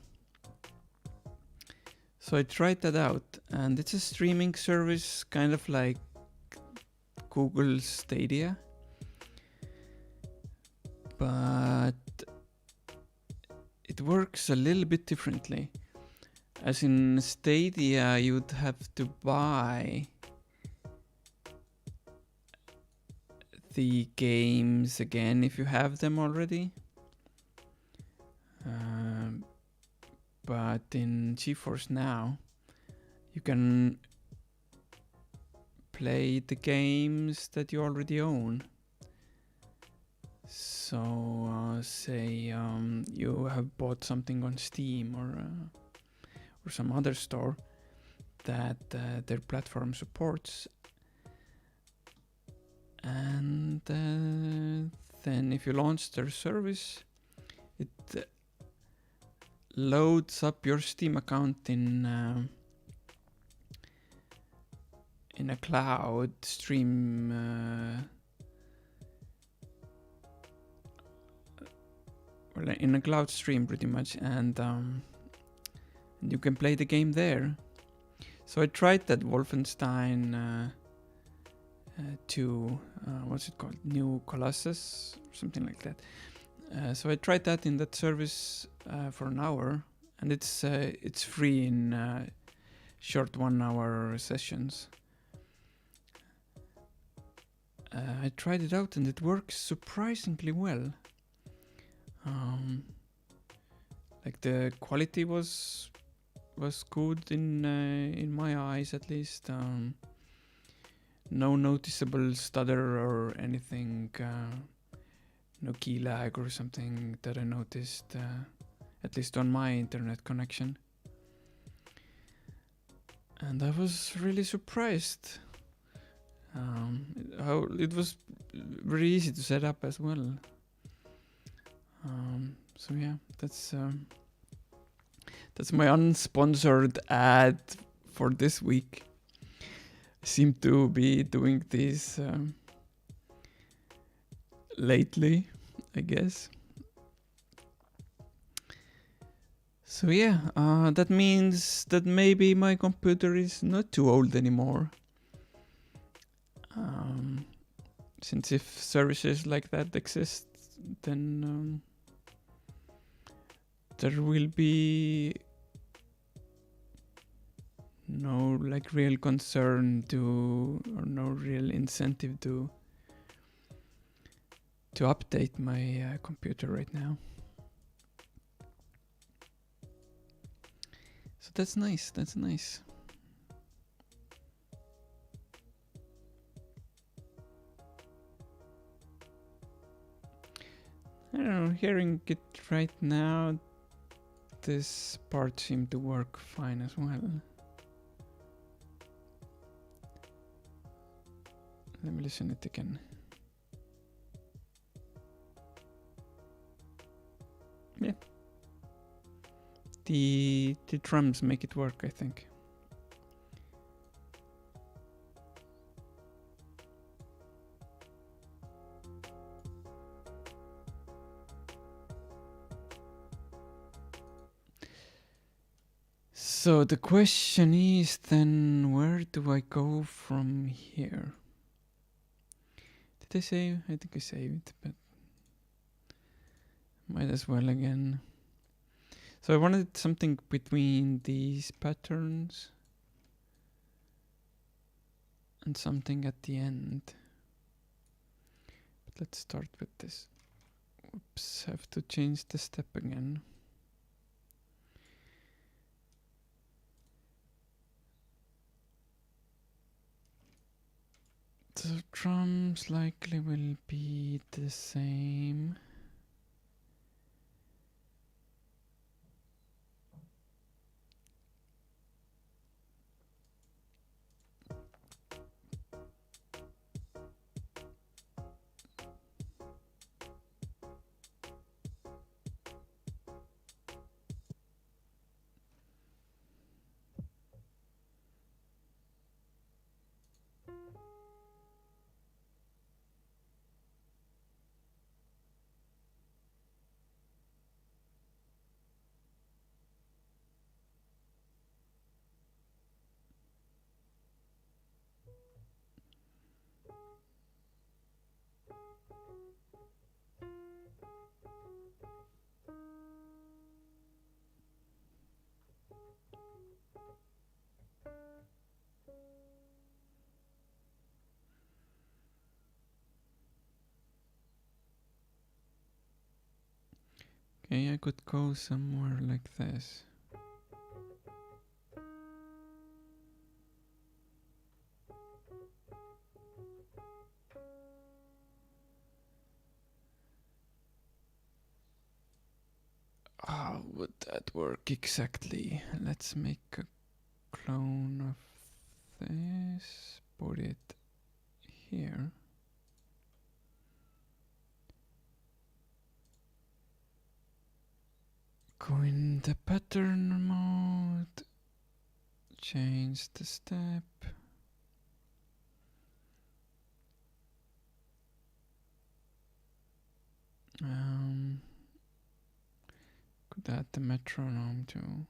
So I tried that out, and it's a streaming service kind of like Google Stadia, but it works a little bit differently. As in Stadia, you'd have to buy the games again if you have them already. But in GeForce Now, you can play the games that you already own. So say you have bought something on Steam or some other store that their platform supports, and then if you launch their service, it loads up your Steam account in a cloud stream in a cloud stream pretty much, and You can play the game there. So I tried that Wolfenstein 2, what's it called? New Colossus, something like that. So I tried that in that service for an hour, and it's free in short 1 hour sessions. I tried it out and it works surprisingly well. Like the quality was good in my eyes at least. No noticeable stutter or anything. No key lag or something that I noticed, at least on my internet connection. And I was really surprised. How it was very easy to set up as well. So yeah, that's my unsponsored ad for this week. I seem to be doing these lately, I guess. So yeah, that means that maybe my computer is not too old anymore. Since if services like that exist, then there will be no like real concern to, or no real incentive to update my computer right now. So that's nice. That's nice. I don't know, hearing it right now, this part seemed to work fine as well. Let me listen it again. Yeah. The drums make it work, I think. So the question is then, where do I go from here? Did I save? I think I saved, but might as well again. So I wanted something between these patterns and something at the end. But let's start with this. Oops, have to change the step again. The drums likely will be the same. Okay, I could go somewhere like this. How would that work exactly? Let's make a clone of this, put it here. Go in the pattern mode, change the step. Could add the metronome too.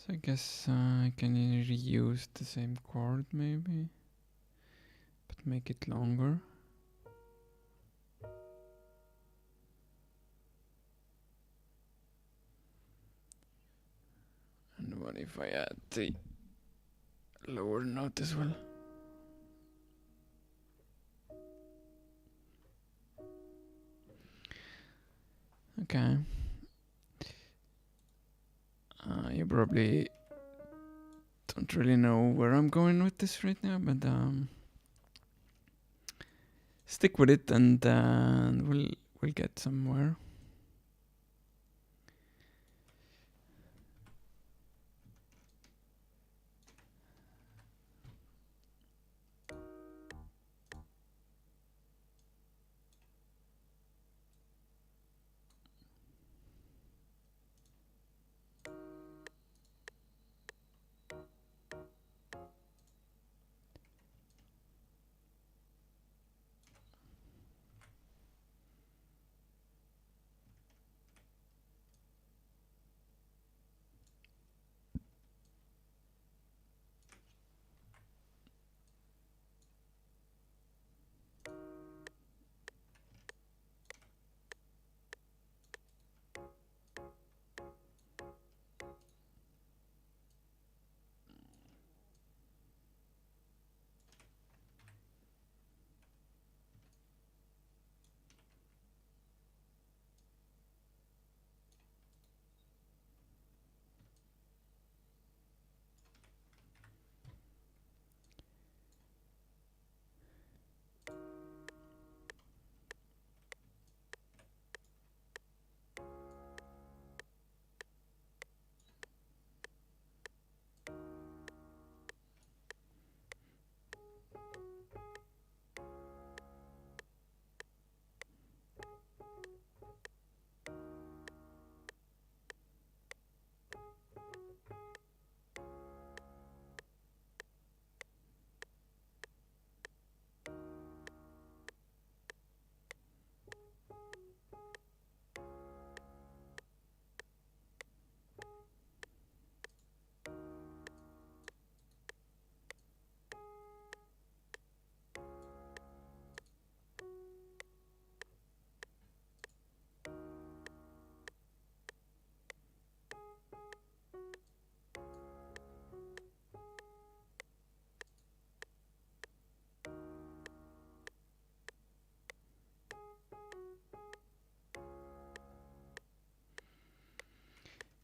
So I guess I can reuse the same chord maybe, but make it longer. And what if I add the lower note as well? Okay. You probably don't really know where I'm going with this right now, but stick with it, and we'll get somewhere.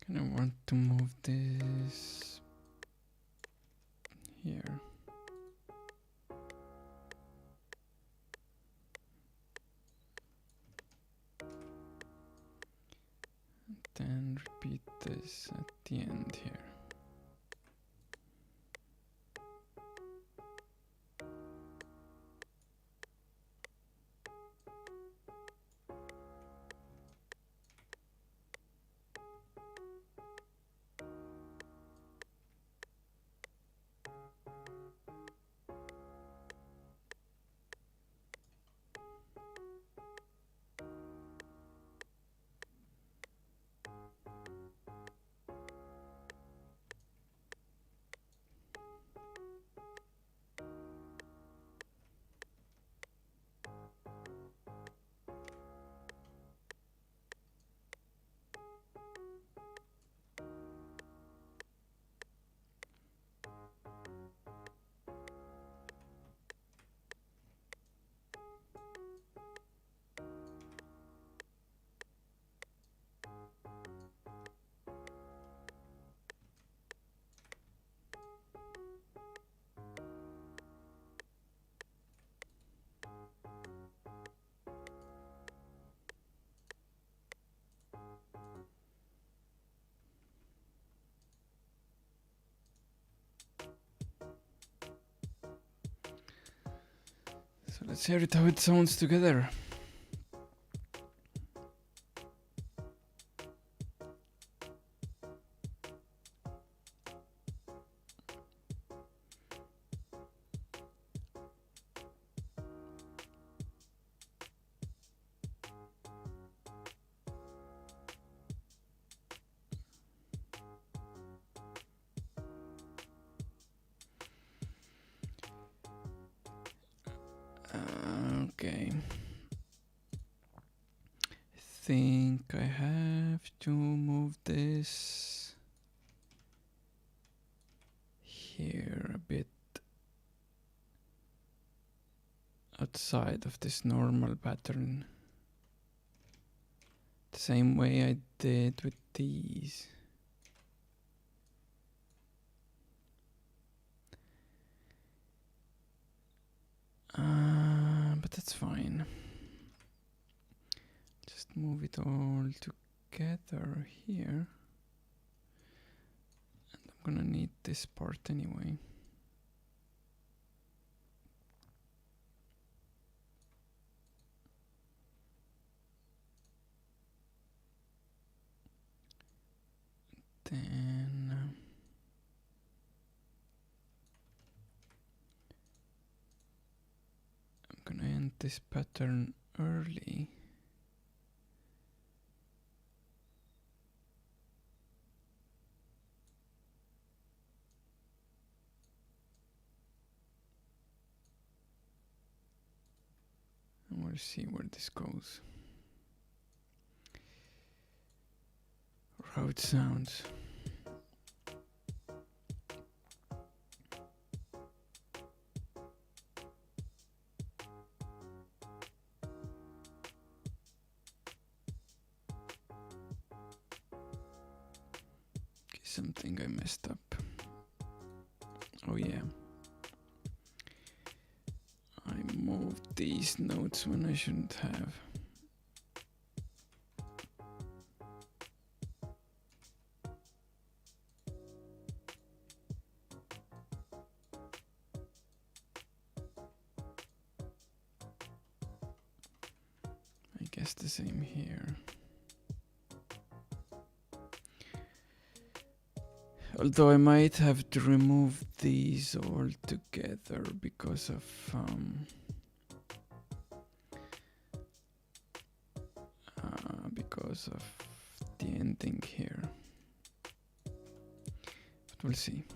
And I want to move this here. Then repeat this at the end here. So let's hear it how it sounds together. Okay. I think I have to move this here a bit outside of this normal pattern. The same way I did with these. But that's fine. Just move it all together here. And I'm gonna need this part anyway. Then I'm gonna end this pattern early. And we'll see where this goes. Or how it sounds. Something I messed up. Oh yeah. I moved these notes when I shouldn't have. I guess the same here. Although I might have to remove these all together because of the ending here. But we'll see.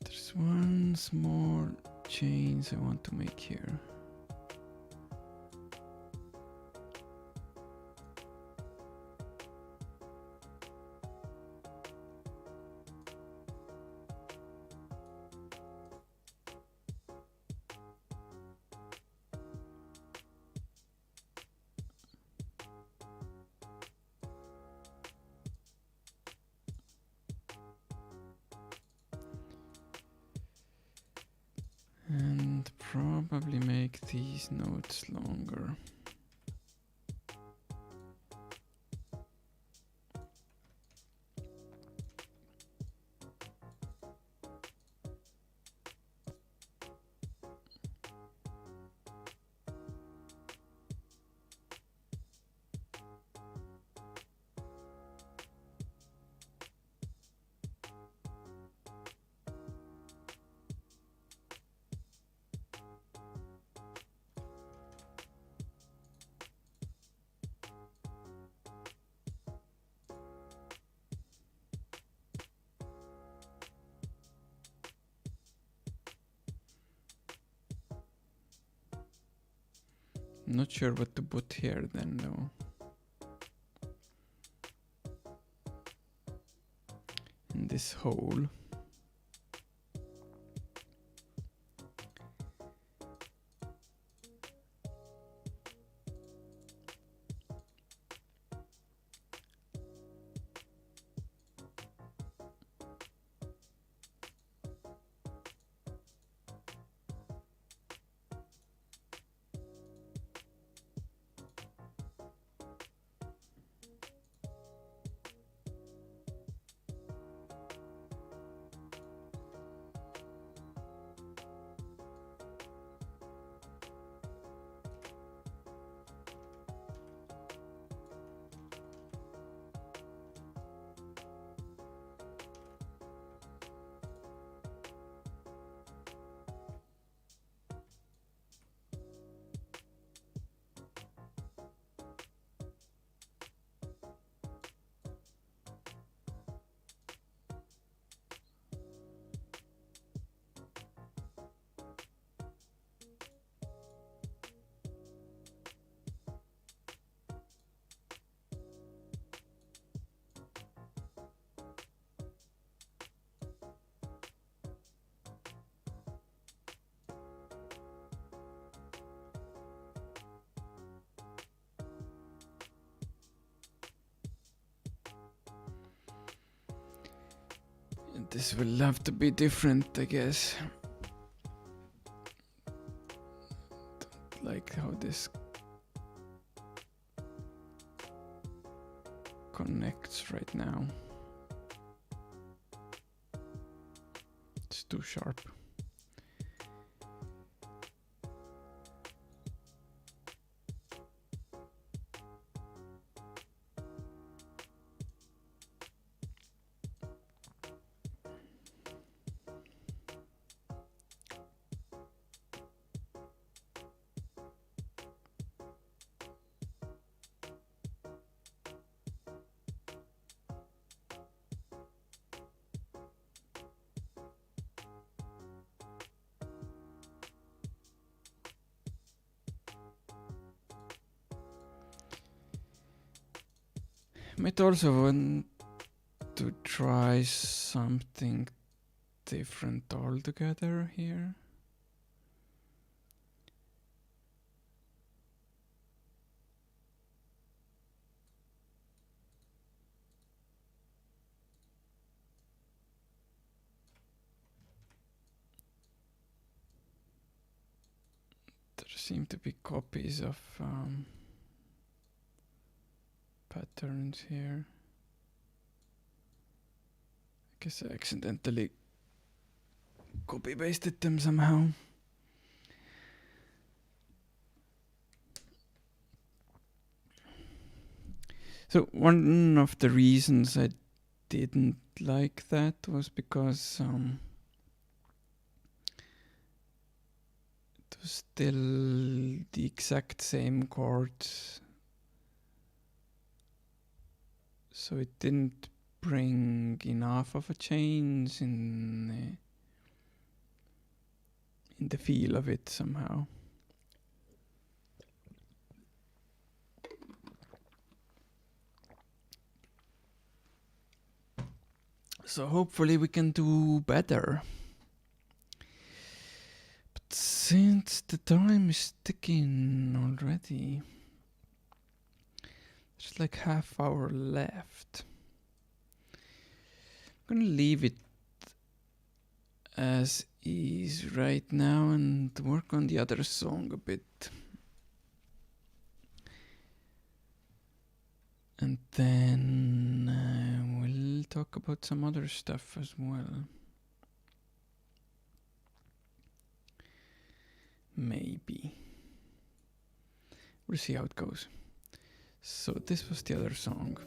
There's one small change I want to make here. And probably make these notes longer. Not sure what to put here then though. In this hole. This will have to be different, I guess. Don't like how this connects right now. It's too sharp. Might also want to try something different altogether here. There seem to be copies of patterns here. I guess I accidentally copy pasted them somehow. So one of the reasons I didn't like that was because it was still the exact same chords, so it didn't bring enough of a change in the feel of it somehow. So hopefully we can do better. But since the time is ticking already, there's like half hour left. I'm gonna leave it as is right now and work on the other song a bit. And then we'll talk about some other stuff as well. Maybe. We'll see how it goes. So this was the other song.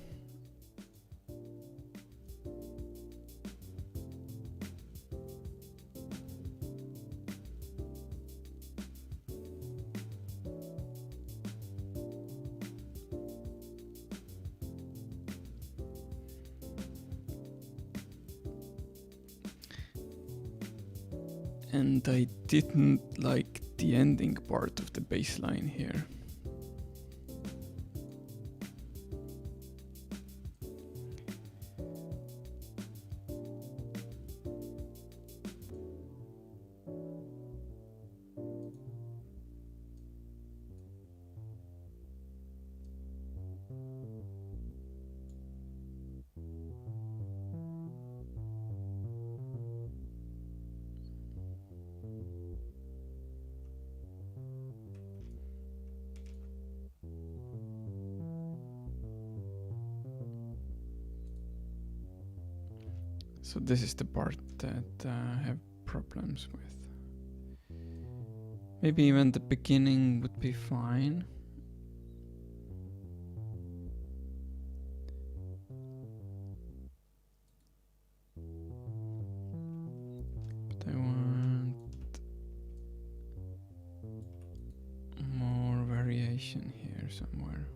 And I didn't like the ending part of the bass line here. So this is the part that I have problems with. Maybe even the beginning would be fine. But I want more variation here somewhere.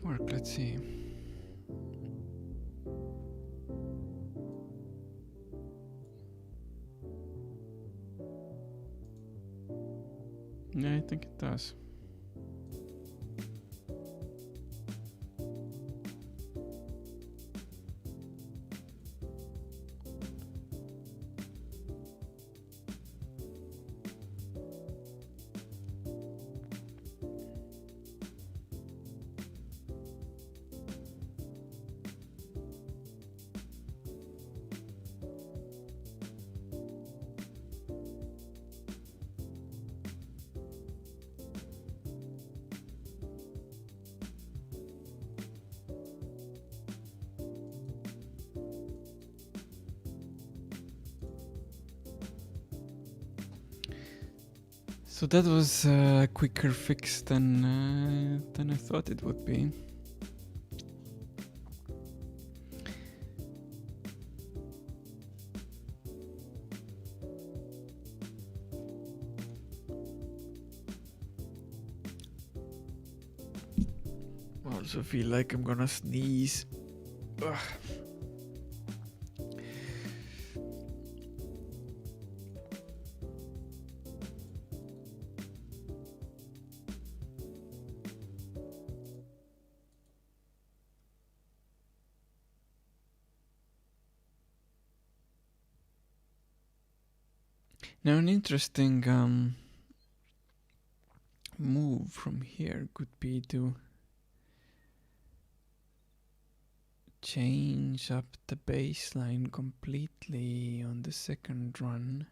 might work. Let's see. Yeah, I think it does. So that was a quicker fix than I thought it would be. I also feel like I'm gonna sneeze. Ugh. Now an interesting move from here could be to change up the baseline completely on the second run.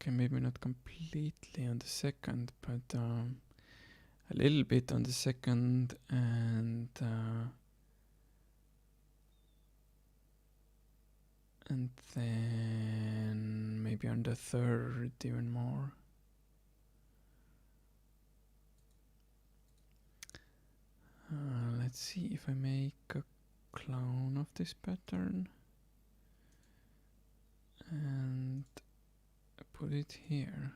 Okay, maybe not completely on the second, but a little bit on the second, and then maybe on the third even more. Let's see if I make a clone of this pattern and put it here.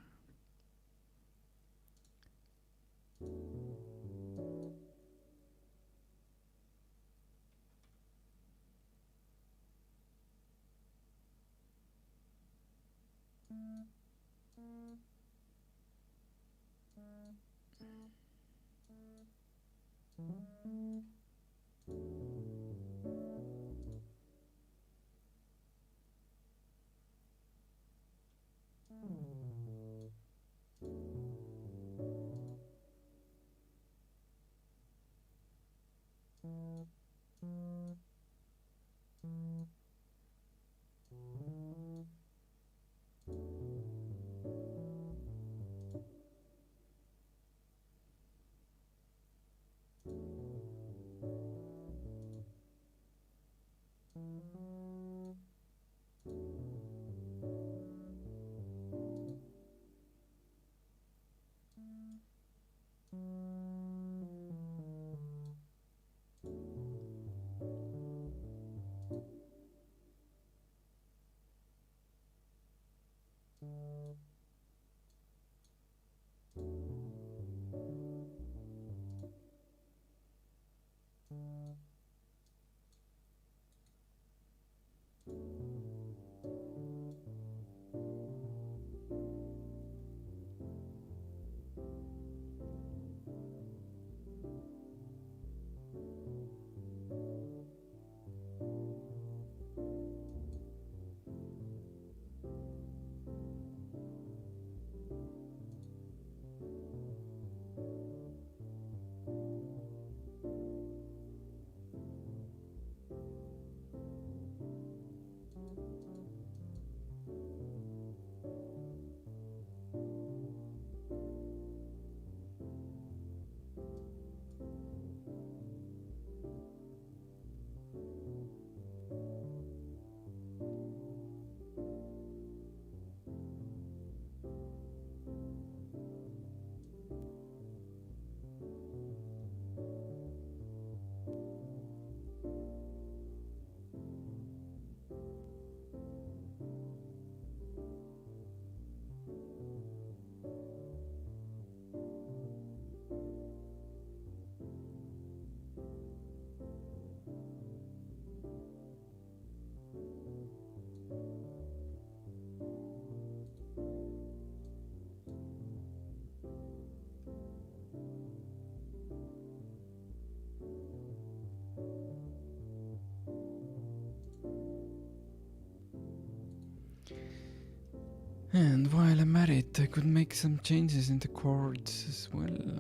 And while I'm at it, I could make some changes in the chords as well.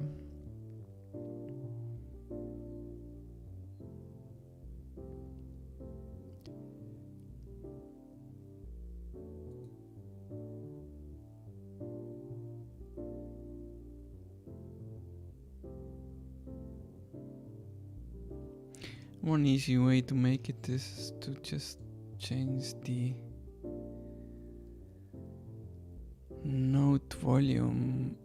One easy way to make it is to just change the note volumes,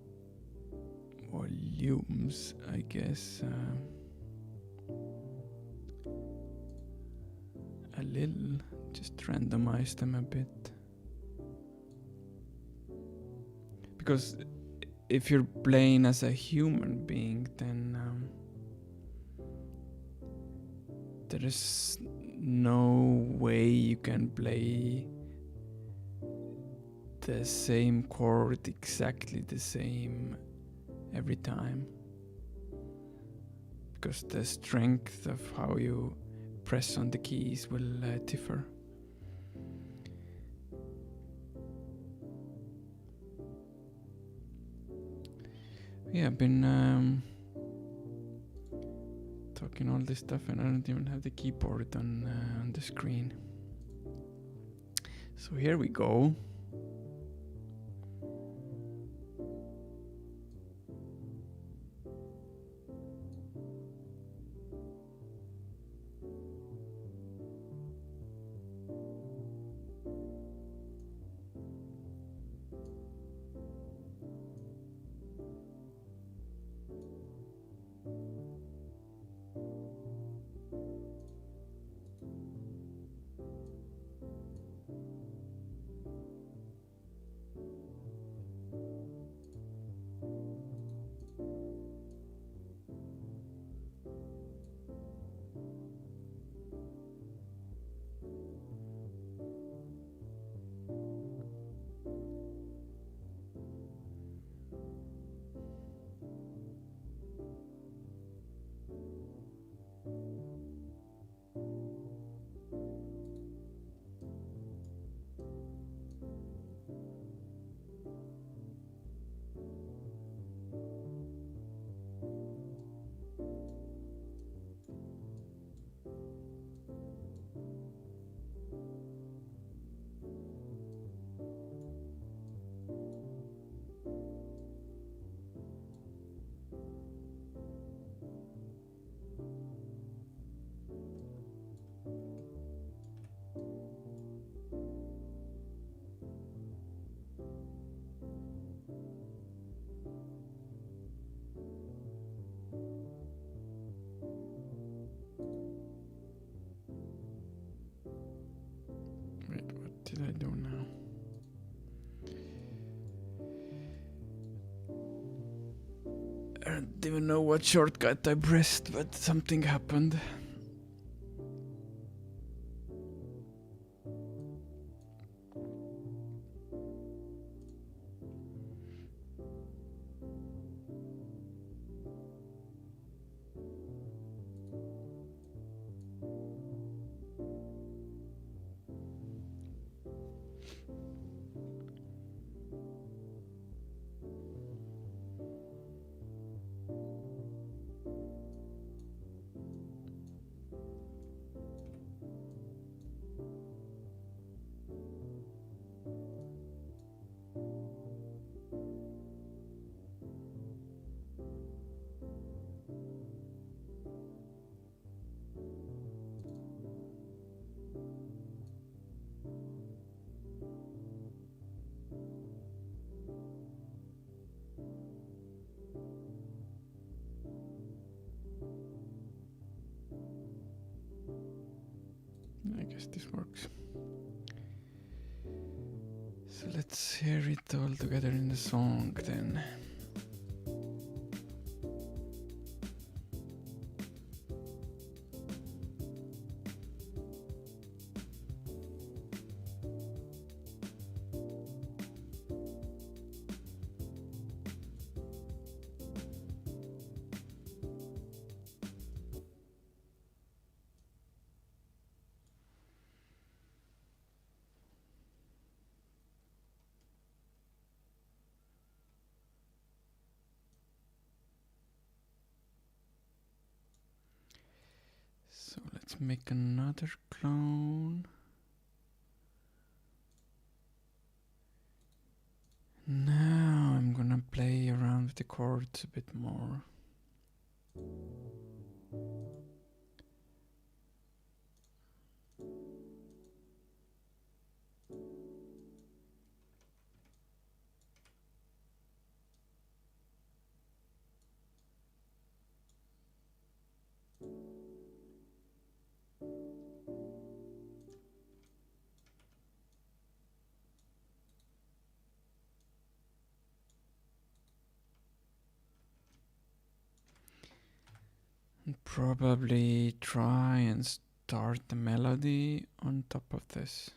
I guess, a little, just randomize them a bit. Because if you're playing as a human being, then there is no way you can play the same chord exactly the same every time, because the strength of how you press on the keys will differ. Yeah, I've been talking all this stuff and I don't even have the keyboard on the screen. So here we go. Wait, what did I do now? I don't even know what shortcut I pressed, but something happened. I guess this works. So let's hear it all together in the song then. Let's make another clone. Now I'm gonna play around with the chords a bit more. Probably try and start the melody on top of this.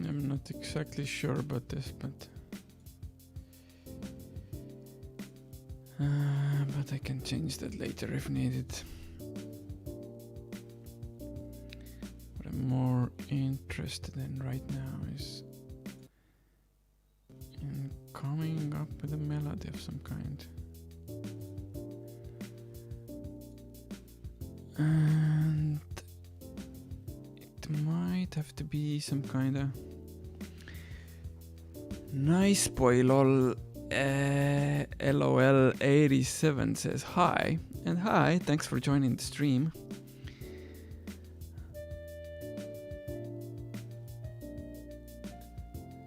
I'm not exactly sure about this, but But I can change that later if needed. What I'm more interested in right now is in coming up with a melody of some kind. And it might have to be some kind of nice boy lol. LOL87 says hi, and hi, thanks for joining the stream.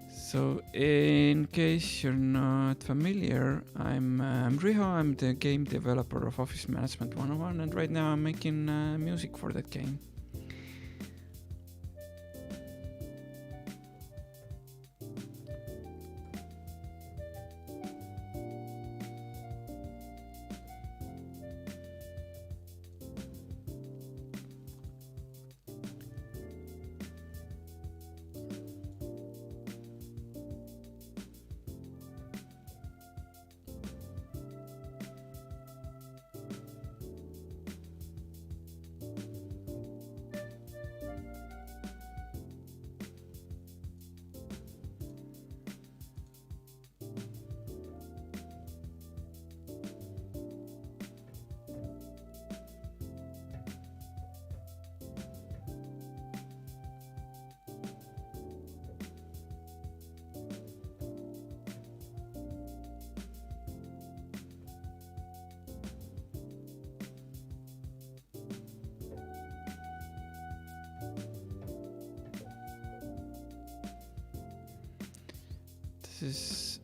So in case you're not familiar, I'm Riho, I'm the game developer of Office Management 101, and right now I'm making music for that game. This is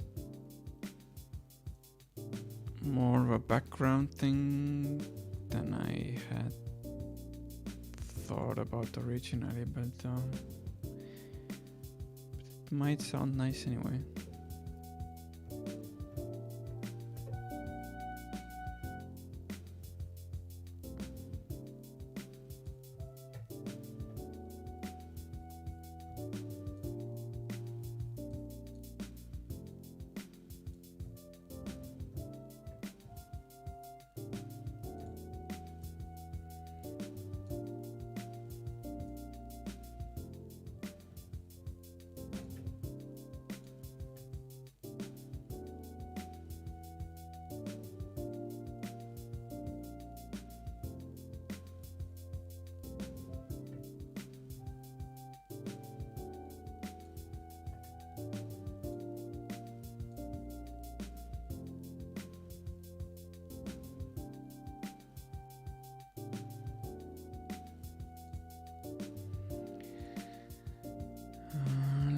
more of a background thing than I had thought about originally, but it might sound nice anyway.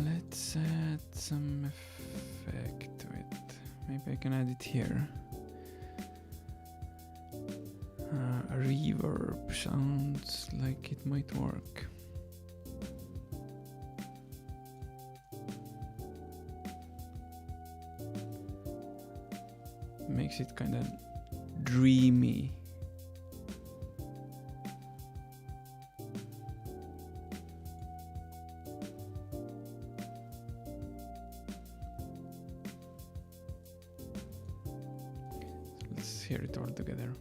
Let's add some effect to it. Maybe I can add it here. Reverb sounds like it might work. Makes it kind of dreamy. Let's hear it all together.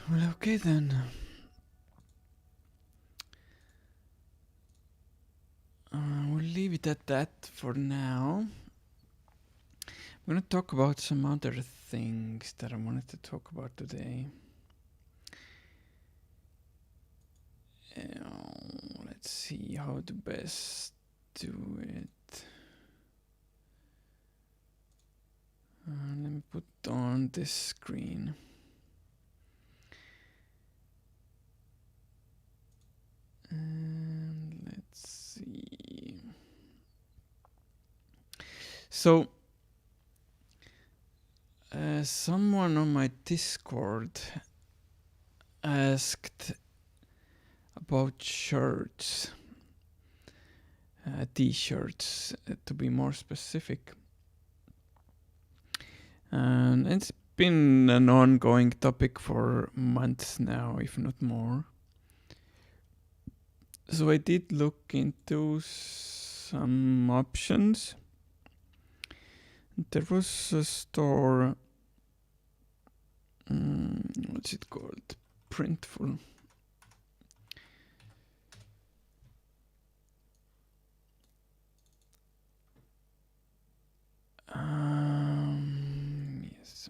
Well, okay then. We'll leave it at that for now. I'm gonna talk about some other things that I wanted to talk about today. Let's see how to best do it. Let me put on this screen. And let's see. So, someone on my Discord asked about shirts, t-shirts, to be more specific. And it's been an ongoing topic for months now, if not more. So I did look into some options. There was a store, what's it called? Printful. Yes.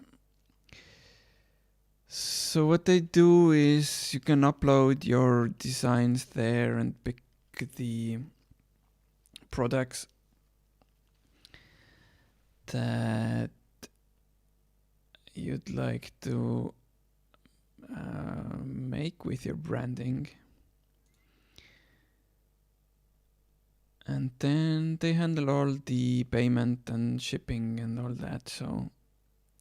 So what they do is you can upload your designs there and pick the products that you'd like to make with your branding. And then they handle all the payment and shipping and all that, so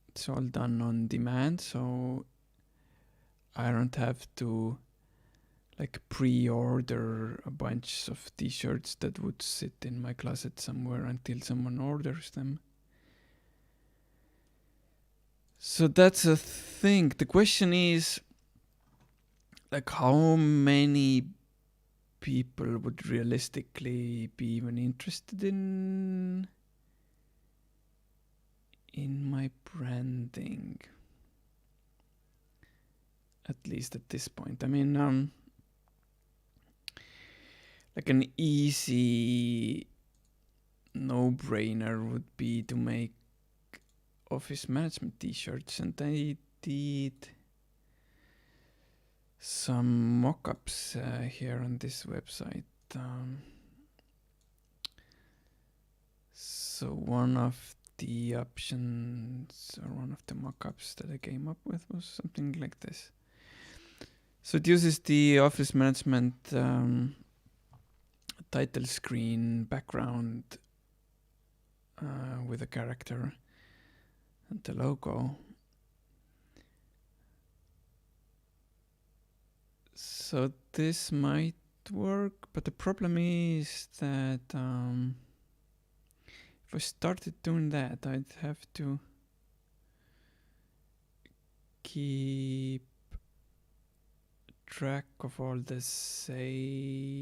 it's all done on demand, so I don't have to like pre-order a bunch of t-shirts that would sit in my closet somewhere until someone orders them. So that's a thing. The question is, like, how many people would realistically be even interested in my branding? At least at this point. I mean, like an easy no-brainer would be to make office management t-shirts, and I did some mock-ups here on this website. So one of the options, or one of the mock-ups that I came up with, was something like this. So it uses the office management title screen background with a character and the logo. So this might work, but the problem is that if I started doing that, I'd have to keep track of all the sales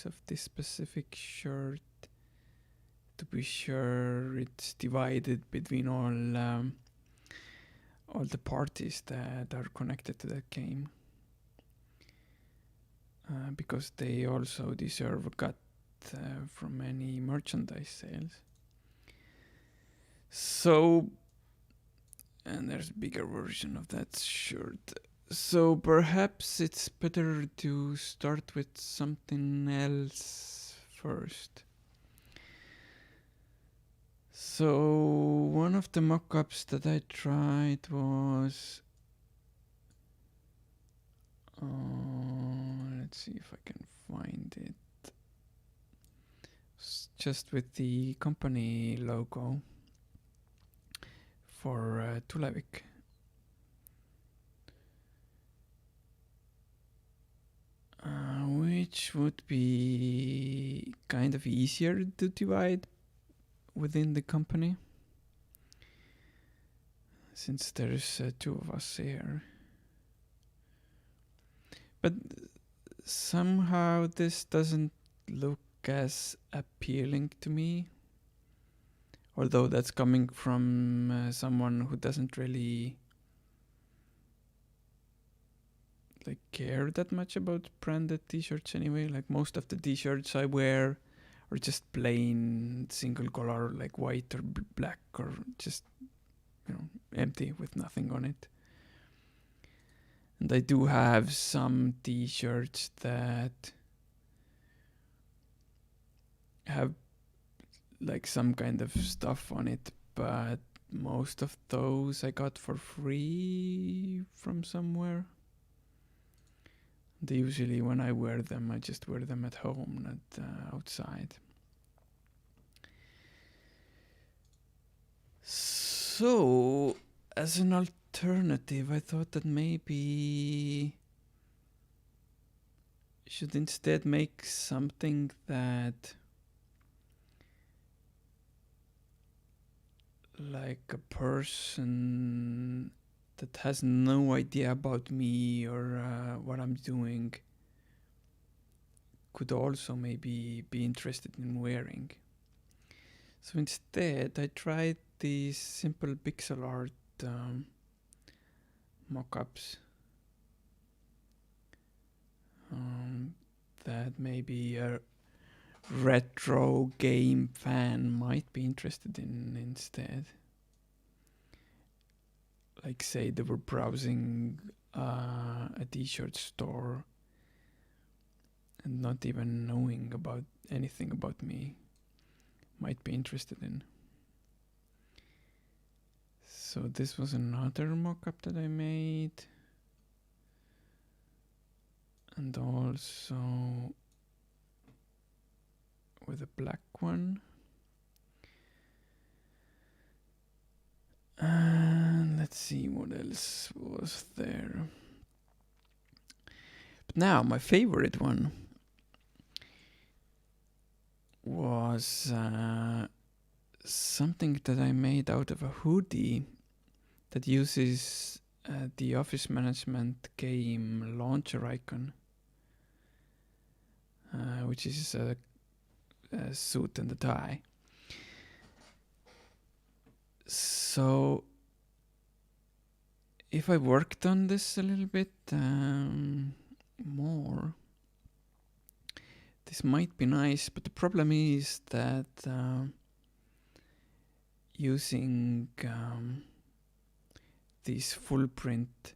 of this specific shirt to be sure it's divided between all the parties that are connected to that game, because they also deserve a cut from any merchandise sales. So, and there's a bigger version of that shirt. So perhaps it's better to start with something else first. So one of the mock-ups that I tried was, let's see if I can find it. It's just with the company logo for Tulevik. Which would be kind of easier to divide within the company, since there's two of us here. But somehow this doesn't look as appealing to me, although that's coming from someone who doesn't really like care that much about branded t-shirts anyway. Like most of the t-shirts I wear are just plain single color, like white or black, or just, you know, empty with nothing on it. And I do have some t-shirts that have like some kind of stuff on it, but most of those I got for free from somewhere. And usually when I wear them, I just wear them at home, not outside. So, as an alternative, I thought that maybe I should instead make something that, like, a person that has no idea about me or what I'm doing could also maybe be interested in wearing. So instead, I tried these simple pixel art mock-ups that maybe a retro game fan might be interested in instead. Like, say they were browsing a t-shirt store and not even knowing about anything about me, might be interested in. So this was another mock-up that I made. And also with a black one. And let's see what else was there. But now my favorite one was something that I made out of a hoodie that uses the office management game launcher icon, which is a suit and a tie. So if I worked on this a little bit more, this might be nice, but the problem is that using these full print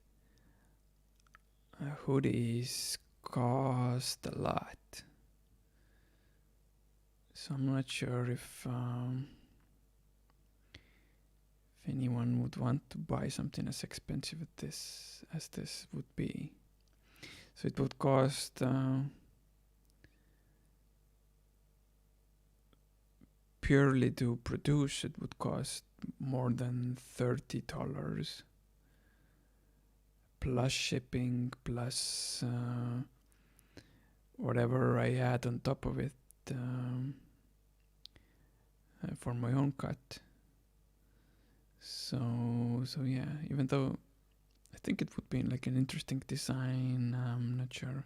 hoodies cost a lot. So I'm not sure if anyone would want to buy something as expensive as this would be. So it would cost purely to produce, it would cost more than $30 plus shipping, plus whatever I add on top of it for my own cut. So yeah, even though I think it would be like an interesting design, I'm not sure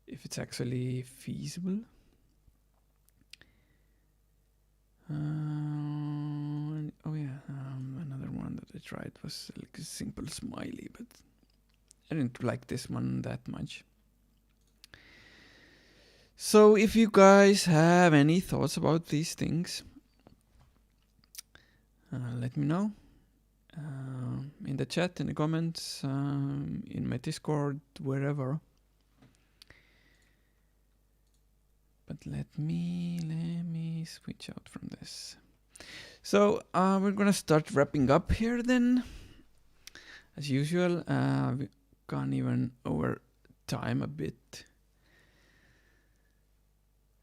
if it's actually feasible. Another one that I tried was like a simple smiley, but I didn't like this one that much. So if you guys have any thoughts about these things, let me know in the chat, in the comments, in my Discord, wherever. But let me switch out from this. So we're gonna start wrapping up here then. As usual, we've gone even over time a bit.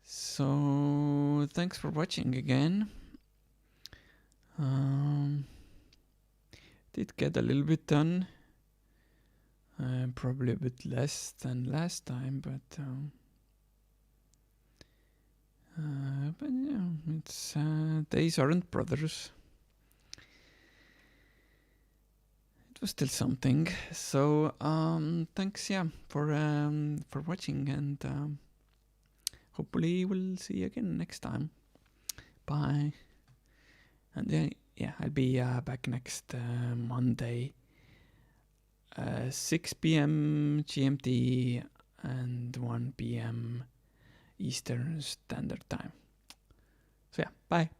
So thanks for watching again. Did get a little bit done. Probably a bit less than last time, but yeah, it's days aren't brothers. It was still something. So thanks, yeah, for watching, and hopefully we'll see you again next time. Bye. And yeah, I'll be back next Monday 6 p.m. GMT and 1 p.m. Eastern Standard Time. So yeah, bye.